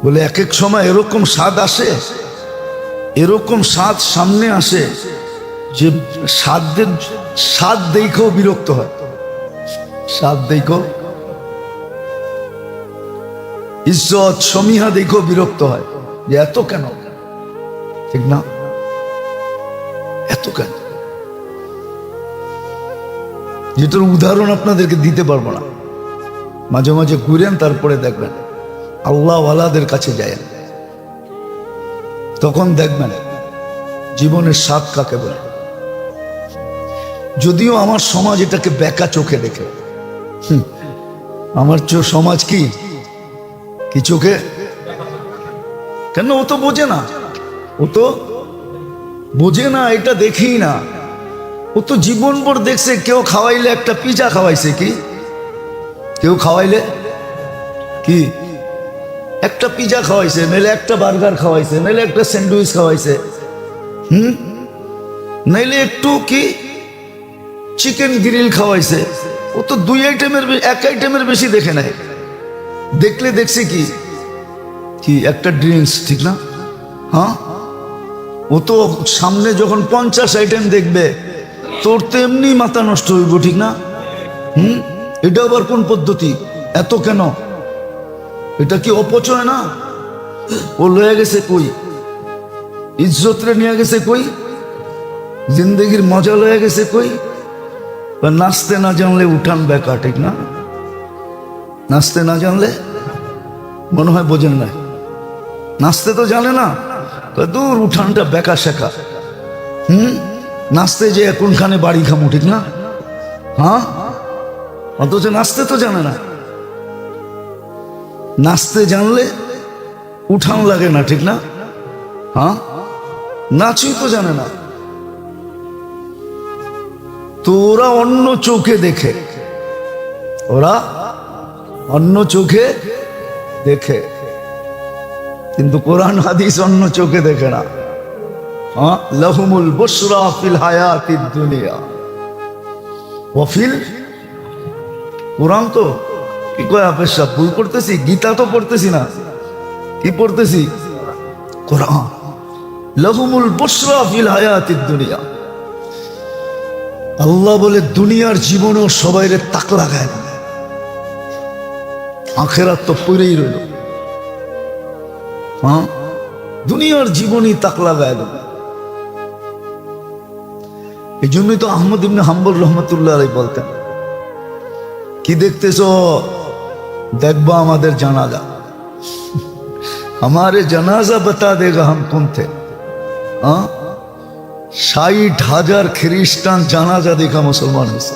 বলে। এক এক সময় এরকম স্বাদ আসে, এরকম স্বাদ সামনে আসে যে স্বাদ দেখেও বিরক্ত হয়, স্বাদ দেখো, ইজ্জত সমীহা দেখেও বিরক্ত হয় যে এত কেন, ঠিক না, এত কেন। যেটার উদাহরণ আপনাদেরকে দিতে পারবো না, মাঝে মাঝে ঘুরেন, তারপরে দেখবেন আল্লাহওয়ালাদের কাছে যায়, তখন দেখবেন জীবনের স্বাদ কাকে বলে। যদিও আমার সমাজ এটাকে বেকা চোখে দেখে, আমার সমাজ কি কি চোখে, কেন, ও তো বোঝে না, ও তো বোঝে না, এটা দেখি না। ও তো জীবনভর দেখছে কেউ খাওয়াইলে একটা পিজা খাওয়াইছে, কি কেউ খাওয়াইলে কি একটা পিজা খাওয়াইছে, নাইলে একটা বার্গার খাওয়াইছে, নাইলে একটা স্যান্ডউইচ খাওয়াইছে, নাইলে একটু কি চিকেন গ্রিল খাওয়াইছে। ও তো দুই আইটেমের, এক আইটেমের বেশি দেখে নাই। দেখলে দেখছে কি কি একটা ড্রিঙ্কস, ঠিক না, হ্যাঁ। ও তো সামনে যখন 50 আইটেম দেখবে, তোর তো এমনি মাথা নষ্ট হইব, ঠিক না। এটা আবার কোন পদ্ধতি, এত কেন, এটা কি অপচয় না। ও লয়ে গেছে কই, ইজ্জতরে নিয়ে গেছে কই, জিন্দগির মজা লয়ে গেছে কই। নাচতে না জানলে উঠান বেকা, ঠিক না, নাচতে না জানলে, মনে হয় বোঝেন না, নাচতে তো জানে না, দূর উঠানটা বেকা শেখা। নাচতে যে কোনখানে বাড়ি খামো, ঠিক না, হ্যাঁ, অথচ নাচতে তো জানে না। নাচতে জানলে উঠান লাগে না, ঠিক না, হ্যাঁ, নাচই তো জানে না। তো ওরা অন্য চোখে দেখে, ওরা অন্য চোখে দেখে, কিন্তু কোরআন হাদিস অন্য চোখে দেখে না। লাহুমুল বুশরা ফিল হায়াতিদ দুনিয়া ওয়া ফিল, কোরআন তো কি কয় আপের সব ভুল করতেছি, গীতা তো পড়তেছি না, কি পড়তেছি? কোরআন। লাহুমুল বুশরা ফিল হায়াতিদ দুনিয়া। আল্লাহ বলে দুনিয়ার জীবনেও সবাইরে তাক লাগায় না, আখেরাত তো পড়েই রইল। দুনিয়ার জীবনই তাক লাগায় দেবে। এই জন্যই তো আহমদ ইবনে হাম্বল রহমতুল্লাহ আলাইহি বলতেন, কি দেখতেছো? দেখবা আমাদের জানাজা, हमारे जनाजा बता देगा हम कौन थे। 60,000 খ্রিস্টান জানাজা দেখা মুসলমান হয়েছে।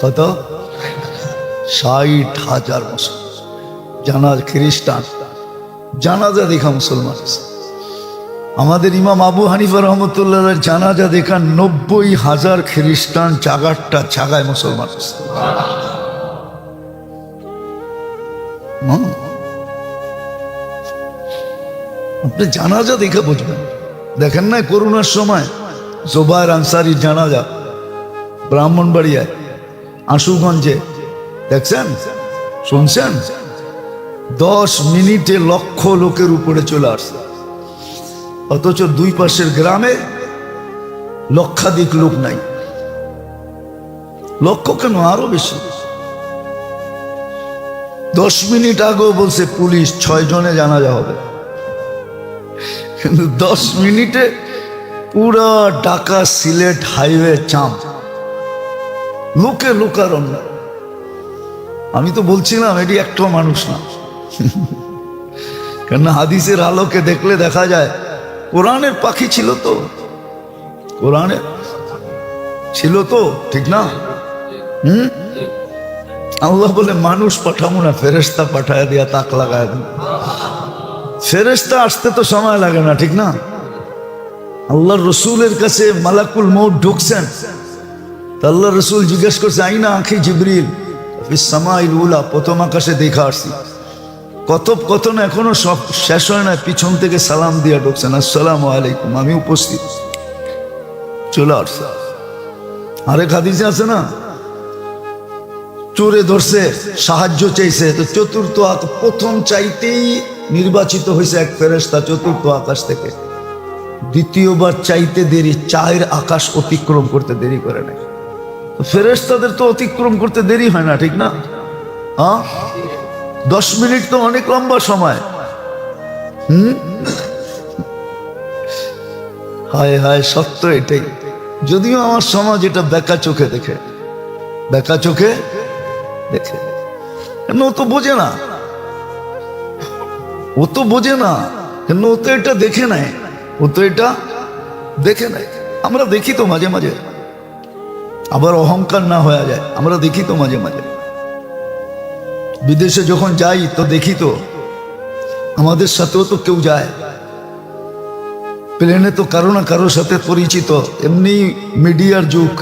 কত? 60,000 মুসলমান জানাজা, খ্রিস্টান জানাজা দেখা মুসলমান হয়েছে। আমাদের ইমাম আবু হানিফা রহমতুল্লাহ জানাজা দেখা 90,000 খ্রিস্টান জাগারটা জাগায় মুসলমান হয়েছে। আপনি জানাজা দেখে বুঝবেন। দেখেন না করোনার সময় জোবায়ের আনসারীর জানাজা ব্রাহ্মণবাড়িয়ায় আশুগঞ্জে, দেখছেন, শুনছেন? 10 মিনিটে লক্ষ লোকের উপরে চলে আসছে, অথচ দুই পাশের গ্রামে লক্ষাধিক লোক নাই। লক্ষ কেন, আরো বেশি। 10 মিনিট আগেও বলছে পুলিশ 6 জনে জানাজা হবে, কিন্তু 10 মিনিটে পুরা ঢাকা সিলেট হাইওয়ে জাম, লোকে লোকারণ্য। আমি তো বলছিলাম এটি একটা মানুষ না, কেন হাদিসের আলোকে দেখলে দেখা যায় কোরআনের পাখি ছিল তো, কোরআনের ছিল তো, ঠিক না? আল্লাহ বলে মানুষ পাঠাবো না, ফেরেশতা পাঠায় দিয়া তাক লাগায় দেন। ফেরেশতা আসতে তো সময় লাগে না, ঠিক না? আল্লাহর রসুলের কাছে মালাকুল মউত ঢুকছেন, আল্লাহ রসুল জিজ্ঞেস করছে আইনা আখি জিবরিল ফিস সামাইল উলা, প্রথম আকাশে দেখা আসছি। কথোপকথন এখনো সব শেষ হয় না, পিছন থেকে সালাম দিয়া ঢুকছেন, আসসালামু আলাইকুম, আমি উপস্থিত, চলে আসছে। আরেক হাদিসে আছে না, চোরে ধরছে, সাহায্য চাইছে, তো চতুর্থ প্রথম চাইতেই নির্বাচিত হয়েছে এক ফেরেশতা চতুর্থ আকাশ থেকে। দ্বিতীয়বার চাইতে দেরি, 4 আকাশ অতিক্রম করতে দেরি করে নাই। ফেরেশতাদের তো অতিক্রম করতে দেরি হয় না, ঠিক না? 10 মিনিট তো অনেক লম্বা সময়। হায় হায়, সত্য এটাই। যদিও আমার সমাজ এটা বেকা চোখে দেখে, বেকা চোখে দেখে, কেন ও তো বোঝে না, ও তো বোঝে না, কেন ও তো এটা দেখে নেয়, ও তো এটা দেখে নেয়। আমরা দেখি তো মাঝে মাঝে, আবার অহংকার না হয়ে যায়, আমরা দেখি তো মাঝে মাঝে। বিদেশে যখন যাই তো দেখি তো, আমাদের সাথেও তো কেউ যায়, প্লেনে তো কারো না কারোর সাথে পরিচিত। এমনি মিডিয়ার যুগ,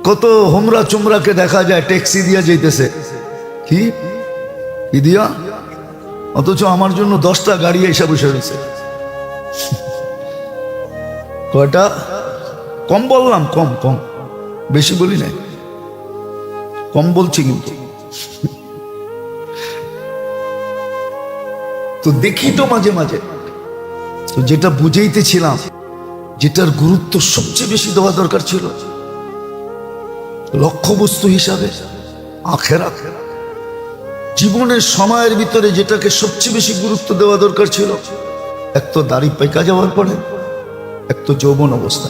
কত হোমরা চুমরাকে দেখা যায় ট্যাক্সি দিয়া যাইতেছে, কি দিয়া, অথচ আমার জন্য 10টা গাড়ি এসে বসে রয়েছে। কয়টা? কম বললাম, কম কম, বেশি বলি নাই, কম বলছি। কিন্তু তো দেখি তো মাঝে মাঝে, তো যেটা বুঝাইতেছিলাম, যেটার গুরুত্ব সবচেয়ে বেশি দেওয়া দরকার ছিল লক্ষ্যবস্তু হিসাবে আখেরাত, জীবনের সময়ের ভিতরে যেটাকে সবচেয়ে বেশি গুরুত্ব দেওয়া দরকার ছিল, এক তো দাড়ি পাইকা যাওয়ার পরে, এক তো যৌবন অবস্থা,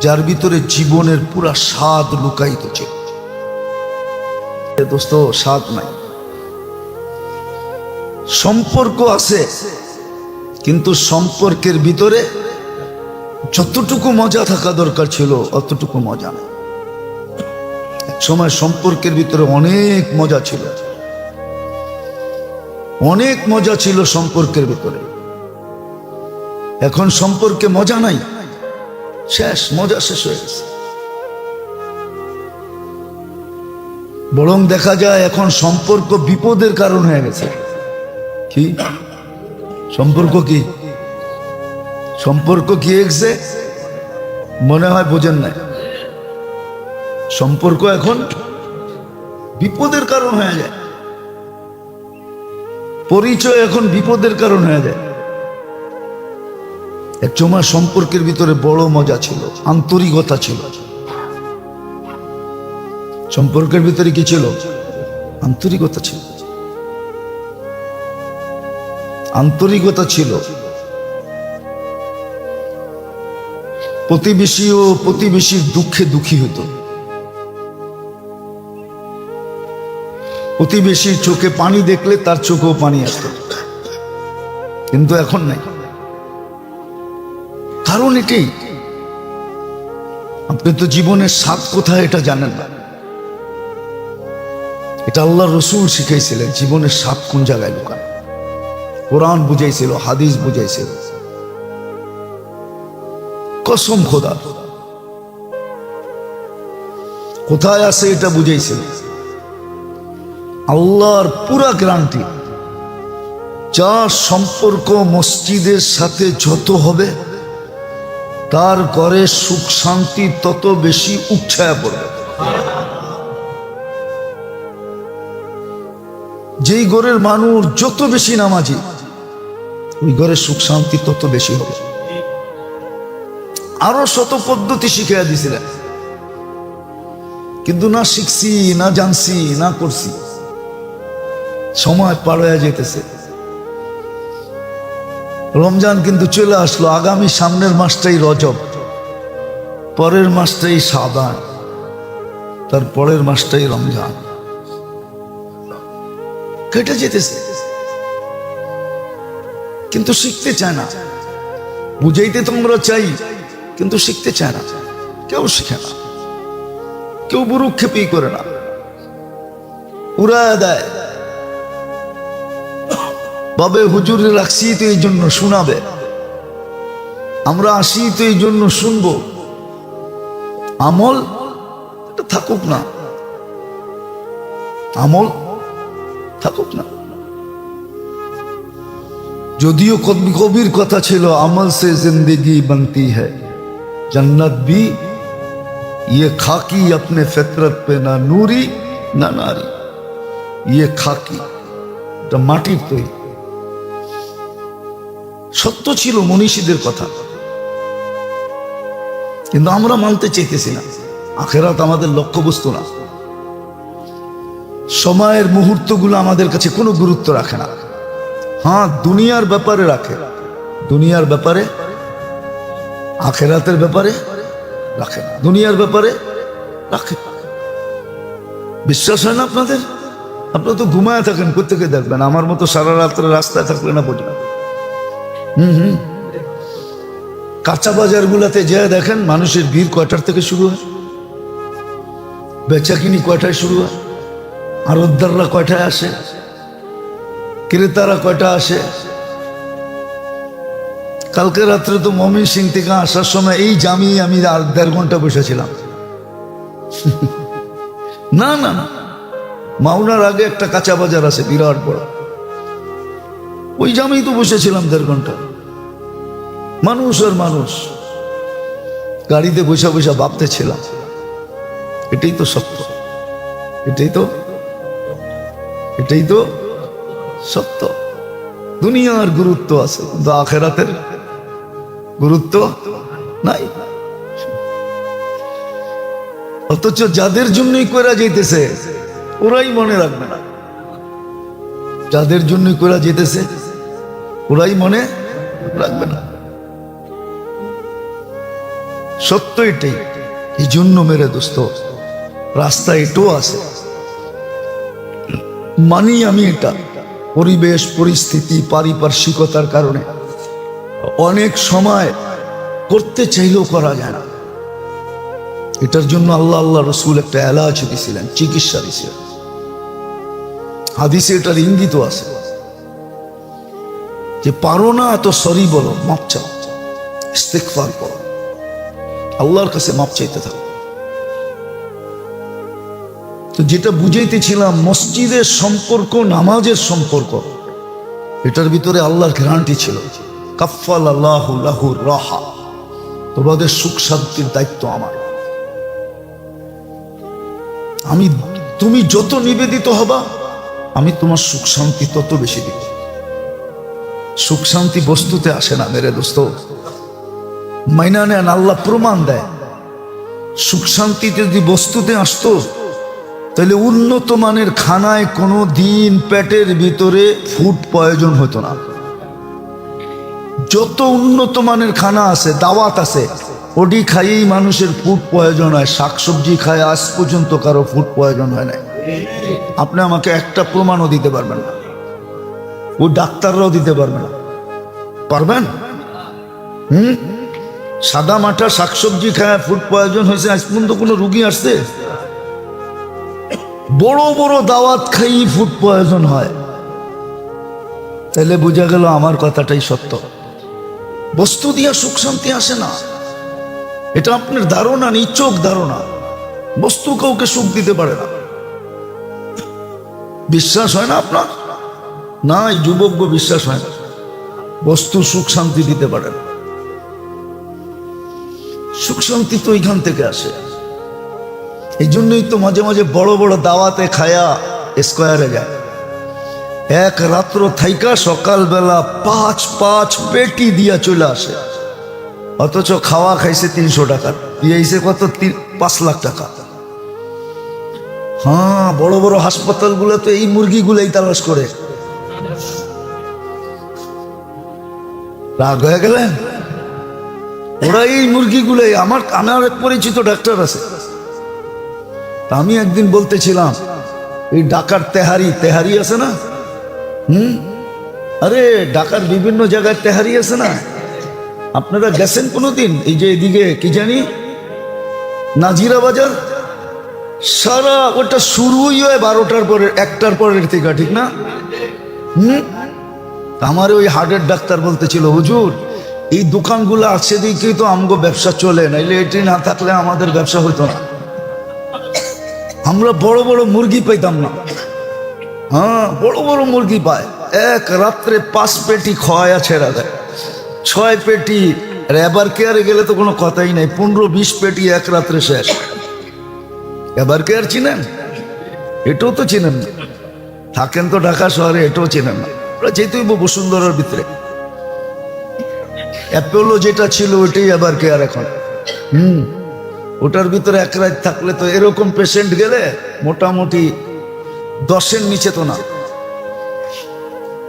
যার ভিতরে জীবনের পুরা স্বাদ লুকায়িত ছিল। দোস্ত, স্বাদ নাই। সম্পর্ক আছে, কিন্তু সম্পর্কের ভিতরে যতটুকু মজা থাকা দরকার ছিল অতটুকু মজা নেই। এক সময় সম্পর্কের ভিতরে অনেক মজা ছিল, অনেক মজা ছিল সম্পর্কের ভিতরে। এখন সম্পর্কে মজা নাই, শেষ, মজা শেষ হয়ে গেছে। বরং দেখা যায় এখন সম্পর্ক বিপদের কারণ হয়ে গেছে। কি সম্পর্ক? কি সম্পর্ক? কি এসে মনে হয় বোঝেন নাই। সম্পর্ক এখন বিপদের কারণ হয়ে যায়, পরিচয় এখন বিপদের কারণ হয়ে যায়। এক সময় সম্পর্কের ভিতরে বড় মজা ছিল, আন্তরিকতা ছিল। সম্পর্কের ভিতরে কি ছিল? আন্তরিকতা ছিল, আন্তরিকতা ছিল। প্রতিবেশীও প্রতিবেশীর দুঃখে দুঃখী হতো, প্রতিবেশীর চোখে পানি দেখলে তার চোখেও পানি আসতো। কিন্তু এখন নাই। কারণ এটাই, আপনি তো জীবনের স্বাদ কোথায় এটা জানেন না। এটা আল্লাহ রসুল শিখাইছিলেন, জীবনের স্বাদ কোন জায়গায় লুকায়। কোরআন বুঝাইছিল, হাদিস বুঝাইছিল, কসম খোদার কোথায় আছে এটা বুঝাইছিল। আল্লাহর পুরা গ্যারান্টি, যার সম্পর্ক মসজিদের সাথে যত হবে তার ঘরে সুখ শান্তি তত বেশি উচ্ছায়া পড়বে। যেই ঘরের মানুষ যত বেশি নামাজি, ওই ঘরে সুখ শান্তি তত বেশি হবে। আরো শত পদ্ধতি শিখিয়ে দিছিলেন, কিন্তু না শিখছি, না জানছি, না করছি। সময় পার হয়ে যেতেছে। রমজান কিন্তু চলে আসলো। আগামী সামনের মাসটাই রজব, পরের মাসটাই শাবান, তার পরের মাসটাই রমজান। কেটে যেতেছে, কিন্তু শিখতে চায় না। বুঝাইতে তোমরা চাই, কিন্তু শিখতে চায় না। কেউ শিখে না, কেউ বুরুক্ষেপই করে না, উড়ায় দেয়। বাবে হুজুরে রাখছি তো এই জন্য শোনাবে, আমরা আসি তো এই জন্য শুনবো। আমল এটা থাকুক না, আমল থাকুক না। যদিও কবির কথা ছিল, আমল সে জিंदगी बनती है जन्नत भी, ये खाकी अपने फितरत पे ना नूरी ना नारी। ये खाकी, এটা মাটির তৈরি। সত্য ছিল মনীষীদের কথা, কিন্তু আমরা মানতে চাইতেছি না। আখেরাত আমাদের লক্ষ্যবস্তু না। সময়ের মুহূর্তগুলো আমাদের কাছে কোনো গুরুত্ব রাখে না। হ্যাঁ, দুনিয়ার ব্যাপারে রাখে, দুনিয়ার ব্যাপারে, আখেরাতের ব্যাপারে রাখে না। দুনিয়ার ব্যাপারে রাখে। বিশ্বাস হয় না আপনাদের? আপনারা তো ঘুমায় থাকেন, কোথেকে দেখবেন? আমার মতো সারা রাত্রে রাস্তায় থাকলে না বোঝা। কাঁচা বাজার গুলাতে যা দেখেন, মানুষের ভিড় কয়টার থেকে শুরু হয়, বেচা কিনি কয়টায় শুরু হয়, আড়তদাররা কয়টায় আসে, ক্রেতারা কয়টা আসে। কালকে রাত্রে তো মমিন সিং থেকে আসার সময় এই জামি আমি 1.5 ঘন্টা বসেছিলাম। না না না, মাওনার আগে একটা কাঁচা বাজার আছে বিরাট বড়, ওই জামেই তো বসেছিলাম 1.5 ঘন্টা। মানুষ আর মানুষ, গাড়িতে বসে বসে ভাবতেছিলাম, এটাই তো সত্য, এটাই তো সত্য। দুনিয়ার গুরুত্ব আছে, কিন্তু আখেরাতের গুরুত্ব নাই। অথচ যাদের জন্যই করা যেতেছে ওরাই মনে রাখবে না, যাদের জন্যই করা যেতেছে ওরাই মনে রাখবে না। সত্য এটাই। এই জন্য মেরে দোস্ত, রাস্তা এটাও আছে, মানি আমি এটা। পরিবেশ পরিস্থিতি পারিপার্শ্বিকতার কারণে অনেক সময় করতে চাইলেও করা যায় না। এটার জন্য আল্লাহ রসুল একটা এলাচ দিয়েছিলেন, চিকিৎসা দিয়েছিলেন। হাদিসে এটার ইঙ্গিত আছে যে পারো না এত সরি বলো, মাপ চাও, ইস্তেগফার করো, আল্লাহর কাছে মাপ চাইতে থাকো। তো যেটা বুঝাইতেছিলাম, মসজিদের সম্পর্ক নামাজের সম্পর্ক, এটার ভিতরে আল্লাহর গ্যারান্টি ছিল, কাফাল আল্লাহু লাহু রাহা, তোমাদের সুখ শান্তির দায়িত্ব আমার। তুমি যত নিবেদিত হবা আমি তোমার সুখ শান্তি তত বেশি দিব। সুখ শান্তি বস্তুতে আসে না মেরে দোস্ত, মাইনা নেন, আল্লাহ প্রমাণ দেয়। সুখ শান্তি যদি বস্তুতে আসতো তাহলে উন্নত মানের খানায় কোনো দিন পেটের ভিতরে ফুড প্রয়োজন হতো না। যত উন্নত মানের খানা আছে, দাওয়াত আছে, ওডি খাইয়েই মানুষের ফুড প্রয়োজন হয়। শাকসবজি খায় আজ পর্যন্ত কারো ফুড প্রয়োজন হয় না। আপনি আমাকে একটা প্রমাণও দিতে পারবেন না, ও ডাক্তাররাও দিতে পারবে না। পারবেন? সাদা মাঠা শাকসবজি খায় ফুড প্রয়োজন হয়েছে আজ পর্যন্ত কোনো রুগী আসছে? বড় বড় দাওয়াত খাই ফুড প্রয়োজন হয়। তাহলে বোঝা গেল আমার কথাটাই সত্য। বস্তু দিয়া সুখ শান্তি আসে না, এটা আপনার ধারণা, নিচক ধারণা। বস্তু কাউকে সুখ দিতে পারে না। বিশ্বাস হয় না আপনার? না, এই যুবক বিশ্বাস হয় না। বস্তু সুখ শান্তি দিতে পারে না। সুখ শান্তি তো এইখান থেকে আসে। এই জন্যই তো মাঝে মাঝে বড় বড় দাওয়াতে খায়া স্কোয়ারে যায়, এক রাত্র থাইকা সকালবেলা পাঁচ পেটি দিয়া চলে আসে, অথচ খাওয়া খাইছে 300 টাকার, দিয়েছে কত? 5 লাখ টাকা। হ্যাঁ, বড় বড় হাসপাতালগুলো তো এই মুরগিগুলোই তালাশ করে। রাগ হয়ে গেলেন? ওরা এই মুরগিগুলোই। আমার এক পরিচিত ডাক্তার আছে, আমি একদিন বলতেছিলাম এই ঢাকার তেহারি আছে না? আরে ঢাকার বিভিন্ন জায়গায় তেহারি আছে না? আপনারা গেছেন কোনোদিন? এই যে এদিকে কি জানি নাজিরা বাজার, সারা ওটা শুরুই হয় 12টার পরে, 1টার পরের থেকে, ঠিক না? আমার ওই হার্টের ডাক্তার বলতেছিল, হুজুর এই দোকানগুলো আছে দিকেই তো আমগো ব্যবসা চলে, নাইলে এটি না থাকলে আমাদের ব্যবসা হইতো না। আমরা বড় বড় মুরগি পাইতাম না। হ্যাঁ, বড় বড় মুরগি পায়। এক রাত্রে 5 পেটি খোয়া ছেড়া দেয়, 6 পেটি। এবার কেয়ারে গেলে তো কোনো কথাই নাই, 15-20 পেটি এক রাত্রে শেষ। এবার কেয়ার চিনেন? এটাও তো চিনেন না, থাকেন তো ঢাকা শহরে, এটাও চিনেন না। ওরা যেতেই বসুন্ধরার ভিতরে অ্যাপোলো যেটা ছিল ওইটাই এবার কেয়ার এখন। ওটার ভিতরে এক রাত থাকলে তো এরকম পেশেন্ট গেলে মোটামুটি 10-এর নিচে তো না।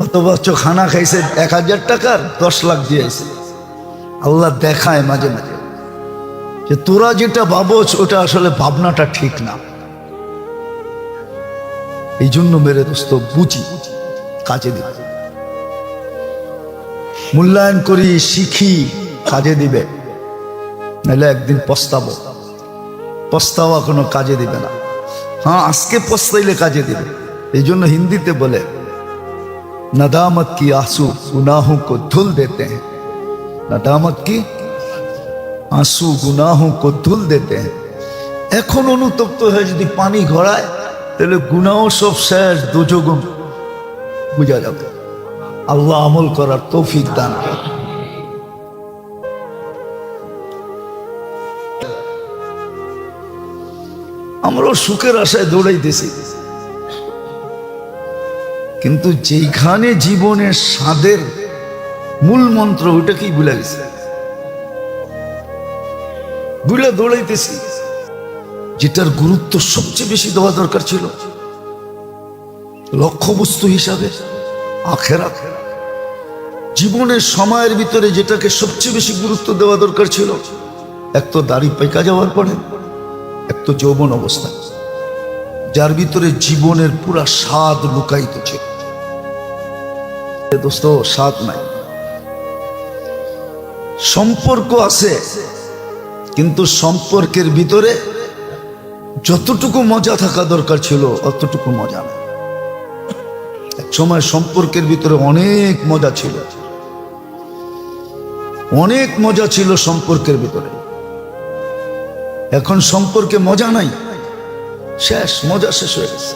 অথবা খানা খাইছে 1000 টাকার 10 লাখ দিয়েছে। আল্লাহ দেখায় মাঝে মাঝে যে তোরা যেটা ভাবছ ওটা আসলে ভাবনাটা ঠিক না। এই জন্য মেরে দোস্ত বুঝি, কাজে দিবে, মূল্যায়ন করি, শিখি, কাজে দিবে, নাহলে একদিন পস্তাওয়া কোনো কাজে দিবে না। হ্যাঁ, আজকে পস্তাইলে কাজে দিবে। এই জন্য হিন্দিতে বলে नदामत की आंसू गुनाहों को धुल देते हैं, नदामत की आंसू गुनाहों को धुल देते हैं। এখন অনুতপ্ত হয়ে যদি পানি ঘড়ায় তাহলে গুনাহ সব শেষ, দুজগ বুঝা যাবে। আল্লাহ আমল করার তৌফিক দান করেন। আমরাও সুখের আশায় দৌড়াইতেছি, কিন্তু যেখানে জীবনের স্বাদের মূল মন্ত্র ওইটা কি ভুলে গেছে, ভুলে দৌড়াইতেছি। যেটার গুরুত্ব সবচেয়ে বেশি দেওয়া দরকার ছিল লক্ষ্যবস্তু হিসাবে আখেরাত, জীবনের সময়ের ভিতরে যেটাকে সবচেয়ে বেশি গুরুত্ব দেওয়া দরকার ছিল, এক তো দাড়ি পাইকা যাওয়ার পরে, এক তো যৌবন অবস্থা, যার ভিতরে জীবনের পুরা স্বাদ লুকায়িত ছিল। দোস্ত, স্বাদ নাই। সম্পর্ক আছে, কিন্তু সম্পর্কের ভিতরে যতটুকু মজা থাকা দরকার ছিল অতটুকু মজা নেই। এক সময় সম্পর্কের ভিতরে অনেক মজা ছিল, অনেক মজা ছিল সম্পর্কের ভিতরে। এখন সম্পর্কে মজা নাই, শেষ, মজা শেষ হয়ে গেছে।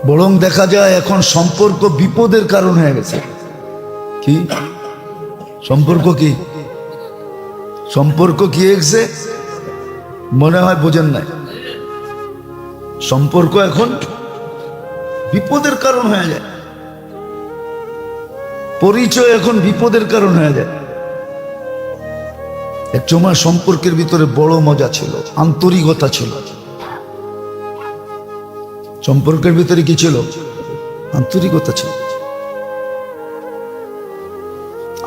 বরং দেখা যায় এখন সম্পর্ক বিপদের কারণ হয়ে গেছে। কি সম্পর্ক? কি সম্পর্ক কি হয়েছে? মনে হয় বোঝেন নাই। সম্পর্ক এখন বিপদের কারণ হয়ে যায়, পরিচয় এখন বিপদের কারণ হয়ে যায়। এক সময় সম্পর্কের ভিতরে বড় মজা ছিল, আন্তরিকতা ছিল। সম্পর্কের ভিতরে কি ছিল? আন্তরিকতা ছিল,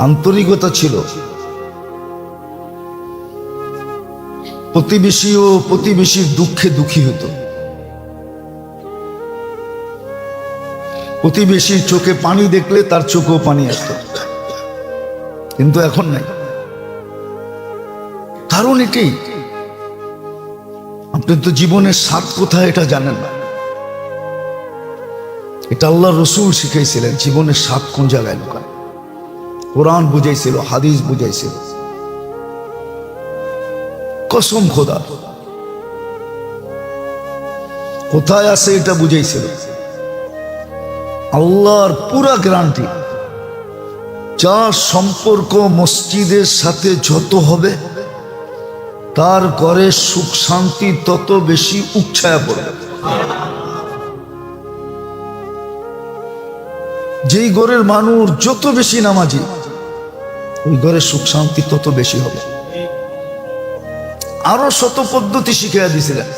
আন্তরিকতা ছিল। প্রতিবেশীও প্রতিবেশীর দুঃখে দুঃখী হতো, প্রতিবেশীর চোখে পানি দেখলে তার চোখেও পানি আসতো। কিন্তু এখন নাই। কারণ এটাই, আপনি তো জীবনের স্বাদ কোথায় এটা জানেন না। এটা আল্লাহ রসুল শিখাইছিলেন, জীবনের স্বাদ কোন জায়গায় লুকায়। কোরআন বুঝাইছিল, হাদিস বুঝাইছিল, কসম খোদা কোথায় আছে এটা বুঝাইছিল। আল্লাহর পুরা গ্যারান্টি, যার সম্পর্ক মসজিদের সাথে যত হবে তার ঘরে সুখ শান্তি তত বেশি উচ্ছায়া পড়বে। যেই ঘরের মানুষ যত বেশি নামাজি, ওই ঘরে সুখ শান্তি তত বেশি হবে। আরো শত পদ্ধতি শিখিয়ে দিছিলেন,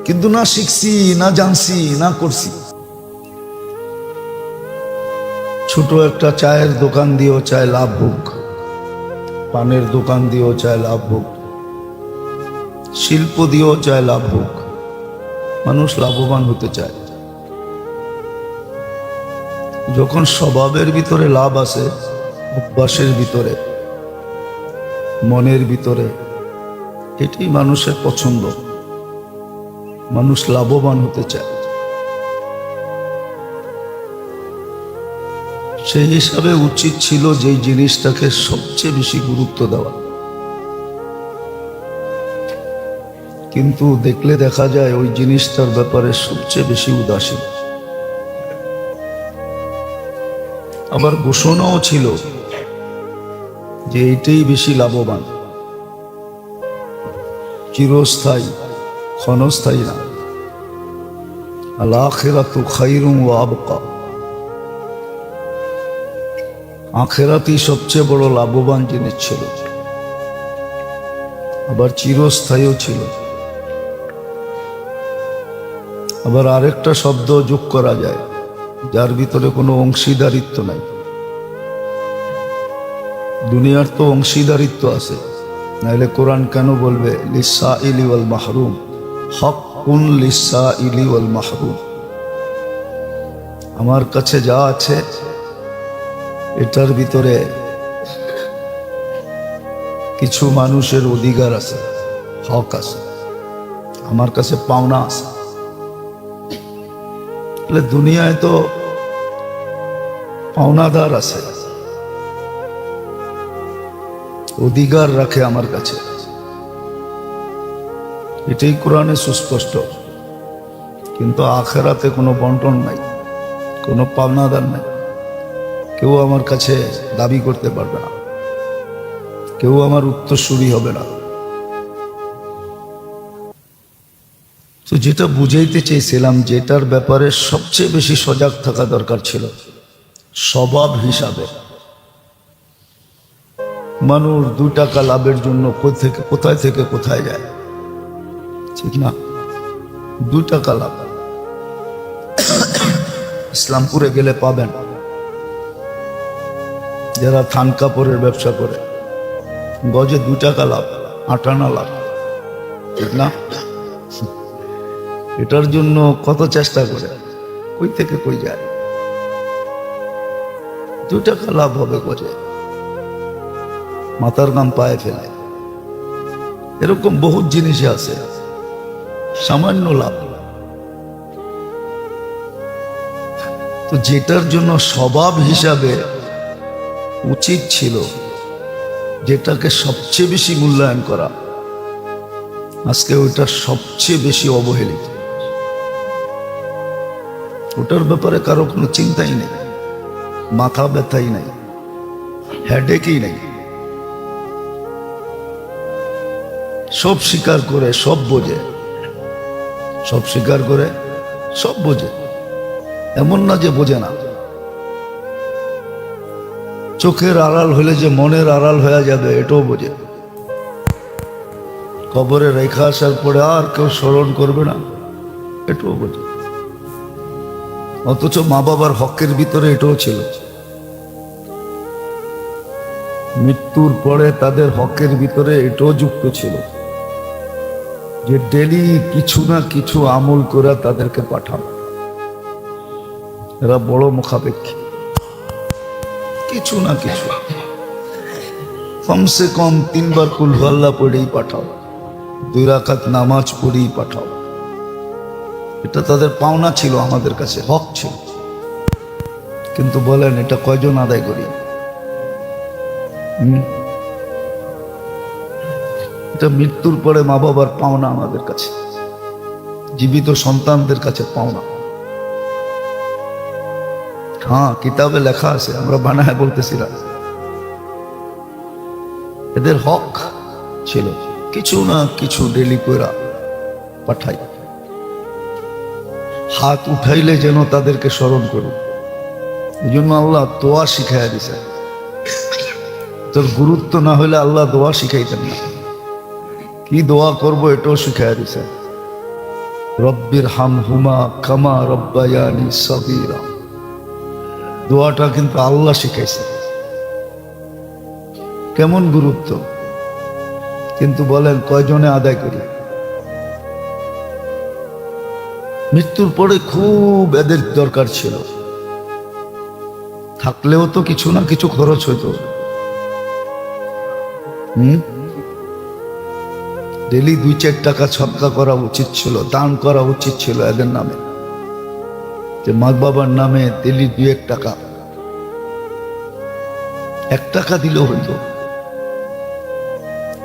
কিন্তু না শিখছি, না জানছি, না করছি। ছোট একটা চায়ের দোকান দিয়েও চায় লাভ হোক, পানের দোকান দিয়েও চায় লাভ হোক, শিল্প দিয়েও চায় লাভ হোক। মানুষ লাভবান হতে চায়। যখন স্বভাবের ভিতরে লাভ আছে, অভ্যাসের ভিতরে, মনের ভিতরে, এটাই মানুষের পছন্দ। মানুষ লাভবান হতে চায়। সেই হিসাবে উচিত ছিল যেই জিনিসটাকে সবচেয়ে বেশি গুরুত্ব দেওয়া, কিন্তু দেখলে দেখা যায় ওই জিনিসটার ব্যাপারে সবচেয়ে বেশি উদাসীন। আবার ঘোষণাও ছিল যে এটাই বেশি লাভবান, চিরস্থায়ী, ক্ষণস্থায়ী না। আল আখিরাতু খায়রুন ওয়া আবকা, আখিরাতই সবচেয়ে বড় লাভবান জিনিস ছিল, আবার চিরস্থায়ীও ছিল। আবার আরেকটা শব্দ যোগ করা যায়, যার ভিতরে কোনো অংশীদারিত্ব নাই। দুনিয়ার তো অংশীদারিত্ব আছে, নাইলে কোরআন কেন বলবে লিসাইলি ওয়াল মাহরুম, হাক্কুন লিসাইলি ওয়াল মাহরুম। আমার কাছে যা আছে এটার ভিতরে কিছু মানুষের অধিকার আছে, হক আছে, আমার কাছে পাওনা আছে। দুনিয়ায় তো পাওনাদার আছে, অধিকার রাখে আমার কাছে, এটাই কোরআনে সুস্পষ্ট। কিন্তু আখিরাতে কোনো বন্টন নাই, কোনো পাওনাদার নাই। কেউ আমার কাছে দাবি করতে পারবে না, কেউ আমার উত্তরসূরি হবে না। তো যেটা বুঝাইতে চেয়েছিলাম, যেটার ব্যাপারে সবচেয়ে বেশি সজাগ থাকা দরকার ছিল, স্বভাব হিসাবে মানুষ 2 টাকা লাভের জন্য কোথায় থেকে কোথায় যায়, ঠিক না? 2 টাকা লাভ ইসলামপুরে গেলে পাবেন, যারা থান কাপড়ের ব্যবসা করে, গজে 2 টাকা লাভ, 8 আনা লাভ, ঠিক না? এটার জন্য কত চেষ্টা করে, কই থেকে কই যায়। 2 টাকা লাভ হবে গজে, মাথার গাম পায়ে ফেলে। এরকম বহুত জিনিস আছে, সামান্য লাভ। তো যেটার জন্য স্বভাব হিসাবে উচিত ছিল যেটাকে সবচেয়ে বেশি মূল্যায়ন করা, আজকে ওইটা সবচেয়ে বেশি অবহেলিত। ওটার ব্যাপারে কারো কোনো চিন্তাই নেই, মাথা ব্যথাই নেই, হেডেকই নেই। সব স্বীকার করে, সব বোঝে, সব স্বীকার করে, সব বোঝে। এমন না যে বোঝে না। চোখের আড়াল হলে যে মনের আড়াল হয়ে যাবে এটাও বোঝে। কবরে রেখা আসার পরে আর কেউ স্মরণ করবে না এটাও বোঝে। অথচ মা বাবার হকের ভিতরে এটাও ছিল। মৃত্যুর পরে তাদের হকের ভিতরে এটাও যুক্ত ছিল যে ডেলি কিছু না কিছু আমল করে তাদেরকে পাঠাবো। এরা বড় মুখাপেক্ষী, কিছু না কিছু কমসে কম 3 বার কুল আল্লাহ পড়েই পাঠাও, 2 রাকাত নামাজ পড়েই পাঠাও। এটা তাদের পাওনা ছিল, আমাদের কাছে হক ছিল। কিন্তু বলেন এটা কয়জন আদায় করি? এটা মৃত্যুর পরে মা বাবার পাওনা আমাদের কাছে, জীবিত সন্তানদের কাছে পাওনা। হ্যাঁ, কিতাবে লেখা আছে, আমরা বানায় বলতেছি না। এদের হক ছিল কিছু না কিছু ডেলি কইরা পাঠাই। হাত উঠাইলে যেন তাদেরকে স্মরণ করুন। এই জন্য আল্লাহ দোয়া শিখাইয়া দিছে। তোর গুরুত্ব না হইলে আল্লাহ দোয়া শিখাইতেন না। কি দোয়া করব এটাও শিখাইয়া দিছে। রব্বির হামহুমা কামা রব্বায়ানি সগীরা, দোয়াটা কিন্তু আল্লাহ শিখাইছে। কেমন গুরুত্ব! কিন্তু বলেন কয়জনে আদায় করি? মৃত্যুর পরে খুব এদের দরকার ছিল, থাকলেও তো কিছু না কিছু খরচ হইতো। ডেলি 2-4 টাকা সদকা করা উচিত ছিল, দান করা উচিত ছিল এদের নামে। যে মা বাবার নামে ডেলি 2-1 টাকা, 1 টাকা দিলেও হইতো।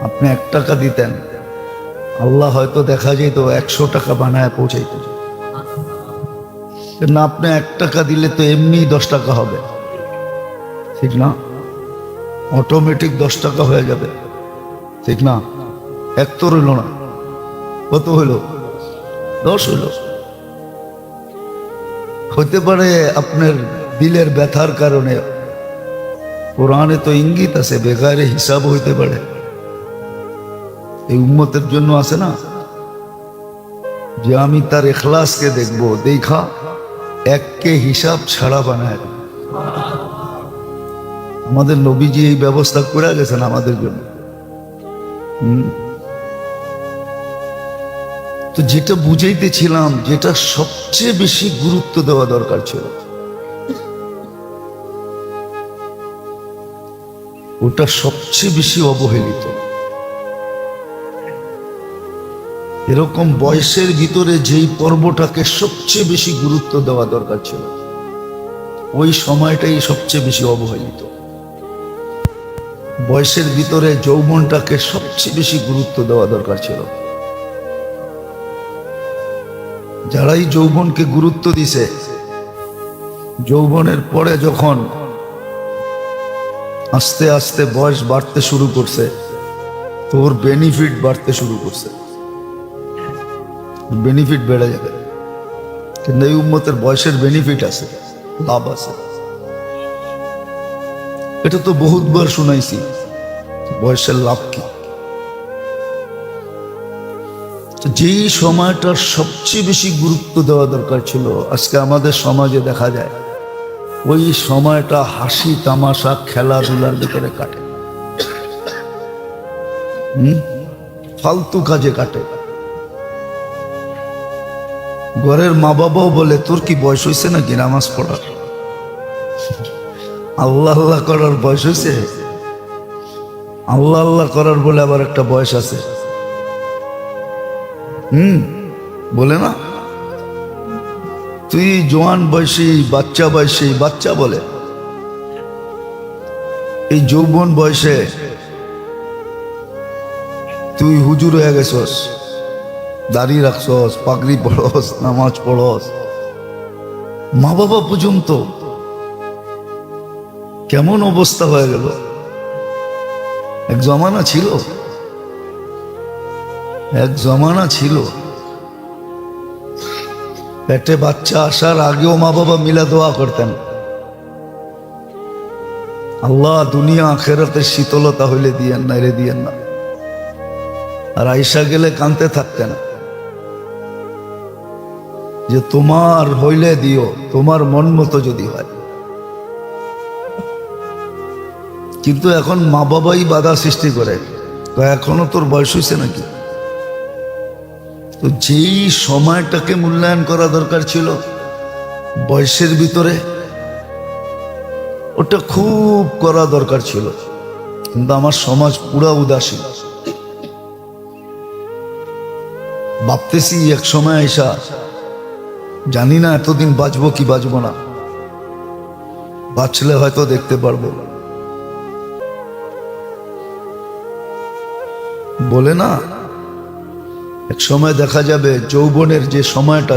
আপনি 1 টাকা দিতেন, আল্লাহ হয়তো দেখা যেত 100 টাকা বানায় পৌঁছাইত। না, আপনি 1 টাকা দিলে তো এমনি 10 টাকা হবে, ঠিক না? অটোমেটিক 10 টাকা হয়ে যাবে, ঠিক না? 1 তো রইল না, কত হইল? 10 হইল। হইতে পারে আপনার দিলের ব্যথার কারণে। কোরআনে তো ইঙ্গিত আছে, বেগারে হিসাব হইতে পারে। এই উম্মতের জন্য আছে না যে আমি তার ইখলাসকে দেখবো, দেখা এককে হিসাব ছাড়া বানায়। আমাদের নবীজি এই ব্যবস্থা করে গেছেন আমাদের জন্য। তো যেটা বুঝাইতেছিলাম, যেটা সবচেয়ে বেশি গুরুত্ব দেওয়া দরকার ছিল, ওটা সবচেয়ে বেশি অবহেলিত। এরকম বয়সের ভিতরে যেই পর্বটাকে সবচেয়ে বেশি গুরুত্ব দেওয়া দরকার ছিল, ওই সময়টাই সবচেয়ে বেশি অবহেলিত। বয়সের ভিতরে যৌবনটাকে সবচেয়ে বেশি গুরুত্ব দেওয়া দরকার ছিল। যারাই যৌবনকে গুরুত্ব দিছে, যৌবনের পরে যখন আস্তে আস্তে বয়স বাড়তে শুরু করছে, তো ওর বেনিফিট বাড়তে শুরু করছে, বেনিফিট বেড়ে যাবে। কিন্তু এই উম্মতের বয়সের বেনিফিট আছে, লাভ আছে। এটা তো বহুতবার শুনাইছি, বয়সের লাভ কি। যেই সময়টার সবচেয়ে বেশি গুরুত্ব দেওয়া দরকার ছিল, আজকে আমাদের সমাজে দেখা যায় ওই সময়টা হাসি তামাশা খেলাধুলার ভিতরে কাটে, ফালতু কাজে কাটে। ঘরের মা বাবাও বলে তোর কি বয়স হয়েছে নাকি নামাজ পড়ার? আল্লাহ আল্লাহ করার বয়স হয়েছে? আল্লাহ আল্লাহ করার বলে আবার একটা বয়স আছে, বলে না? তুই জোয়ান বয়সী, বাচ্চা বয়সী, বাচ্চা বলে। এই যৌবন বয়সে তুই হুজুর হয়ে গেছস, দাড়ি রাখছস, পাগড়ি পড়স, নামাজ পড়স, মা বাবা পর্যন্ত কেমন অবস্থা হয়ে গেল। এক জমানা ছিল পেটে বাচ্চা আসার আগেও মা বাবা মিলা দোয়া করতেন, আল্লাহ দুনিয়া আখেরাতের শীতলতা হইলে দিয়েন না, রে দিয়েন না। আর আইসা গেলে কানতে থাকতেন যে তোমার হইলে দিও, তোমার মন মতো যদি হয়। কিন্তু এখন মা বাবাই বাধা সৃষ্টি করে, তো এখনো তোর বয়স হয়েছে নাকি? তো যেই সময়টাকে মূল্যায়ন করা দরকার ছিল বয়সের ভিতরে, ওটা খুব করা দরকার ছিল। কিন্তু আমার সমাজ পুরা উদাসীন। ভাবতেছি এক সময় আইসা, জানি না এতদিন বাঁচবো কি বাঁচবো না, বাঁচলে হয়তো দেখতে পারবো। বলে না, এক সময় দেখা যাবে যৌবনের যে সময়টা,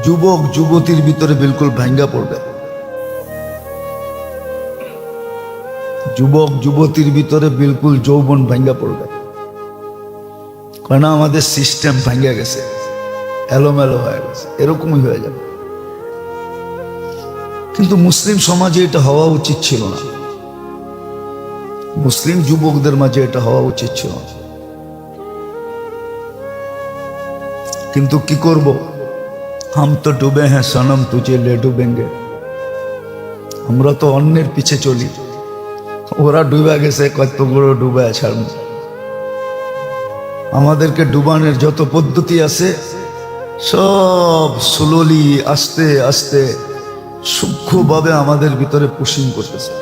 যুবক যুবতীর ভিতরে বিলকুল ভাঙ্গা পড়বে। যুবতীর ভিতরে বিলকুল যৌবন ভাঙ্গা পড়বে, কারণ আমাদের সিস্টেম ভাঙ্গা গেছে, এলোমেলো হয়ে গেছে, এরকমই হয়ে যাবে। কিন্তু মুসলিম সমাজে এটা হওয়া উচিত ছিল না, মুসলিম যুবকদের মাঝে এটা হওয়া উচিত ছিল না। কিন্তু কি করব, হাম তো ডুবে হ্যাঁ সনম তুঝে লে ডুবেঙ্গে। আমরা তো অন্যের পিছে চলি, ওরা ডুবে গেছে, কতগুলো ডুবে ছাড়ব। আমাদেরকে ডুবানোর যত পদ্ধতি আছে সব স্লোলি, আস্তে আস্তে সূক্ষ্মভাবে আমাদের ভিতরে পুশিং করতেছে।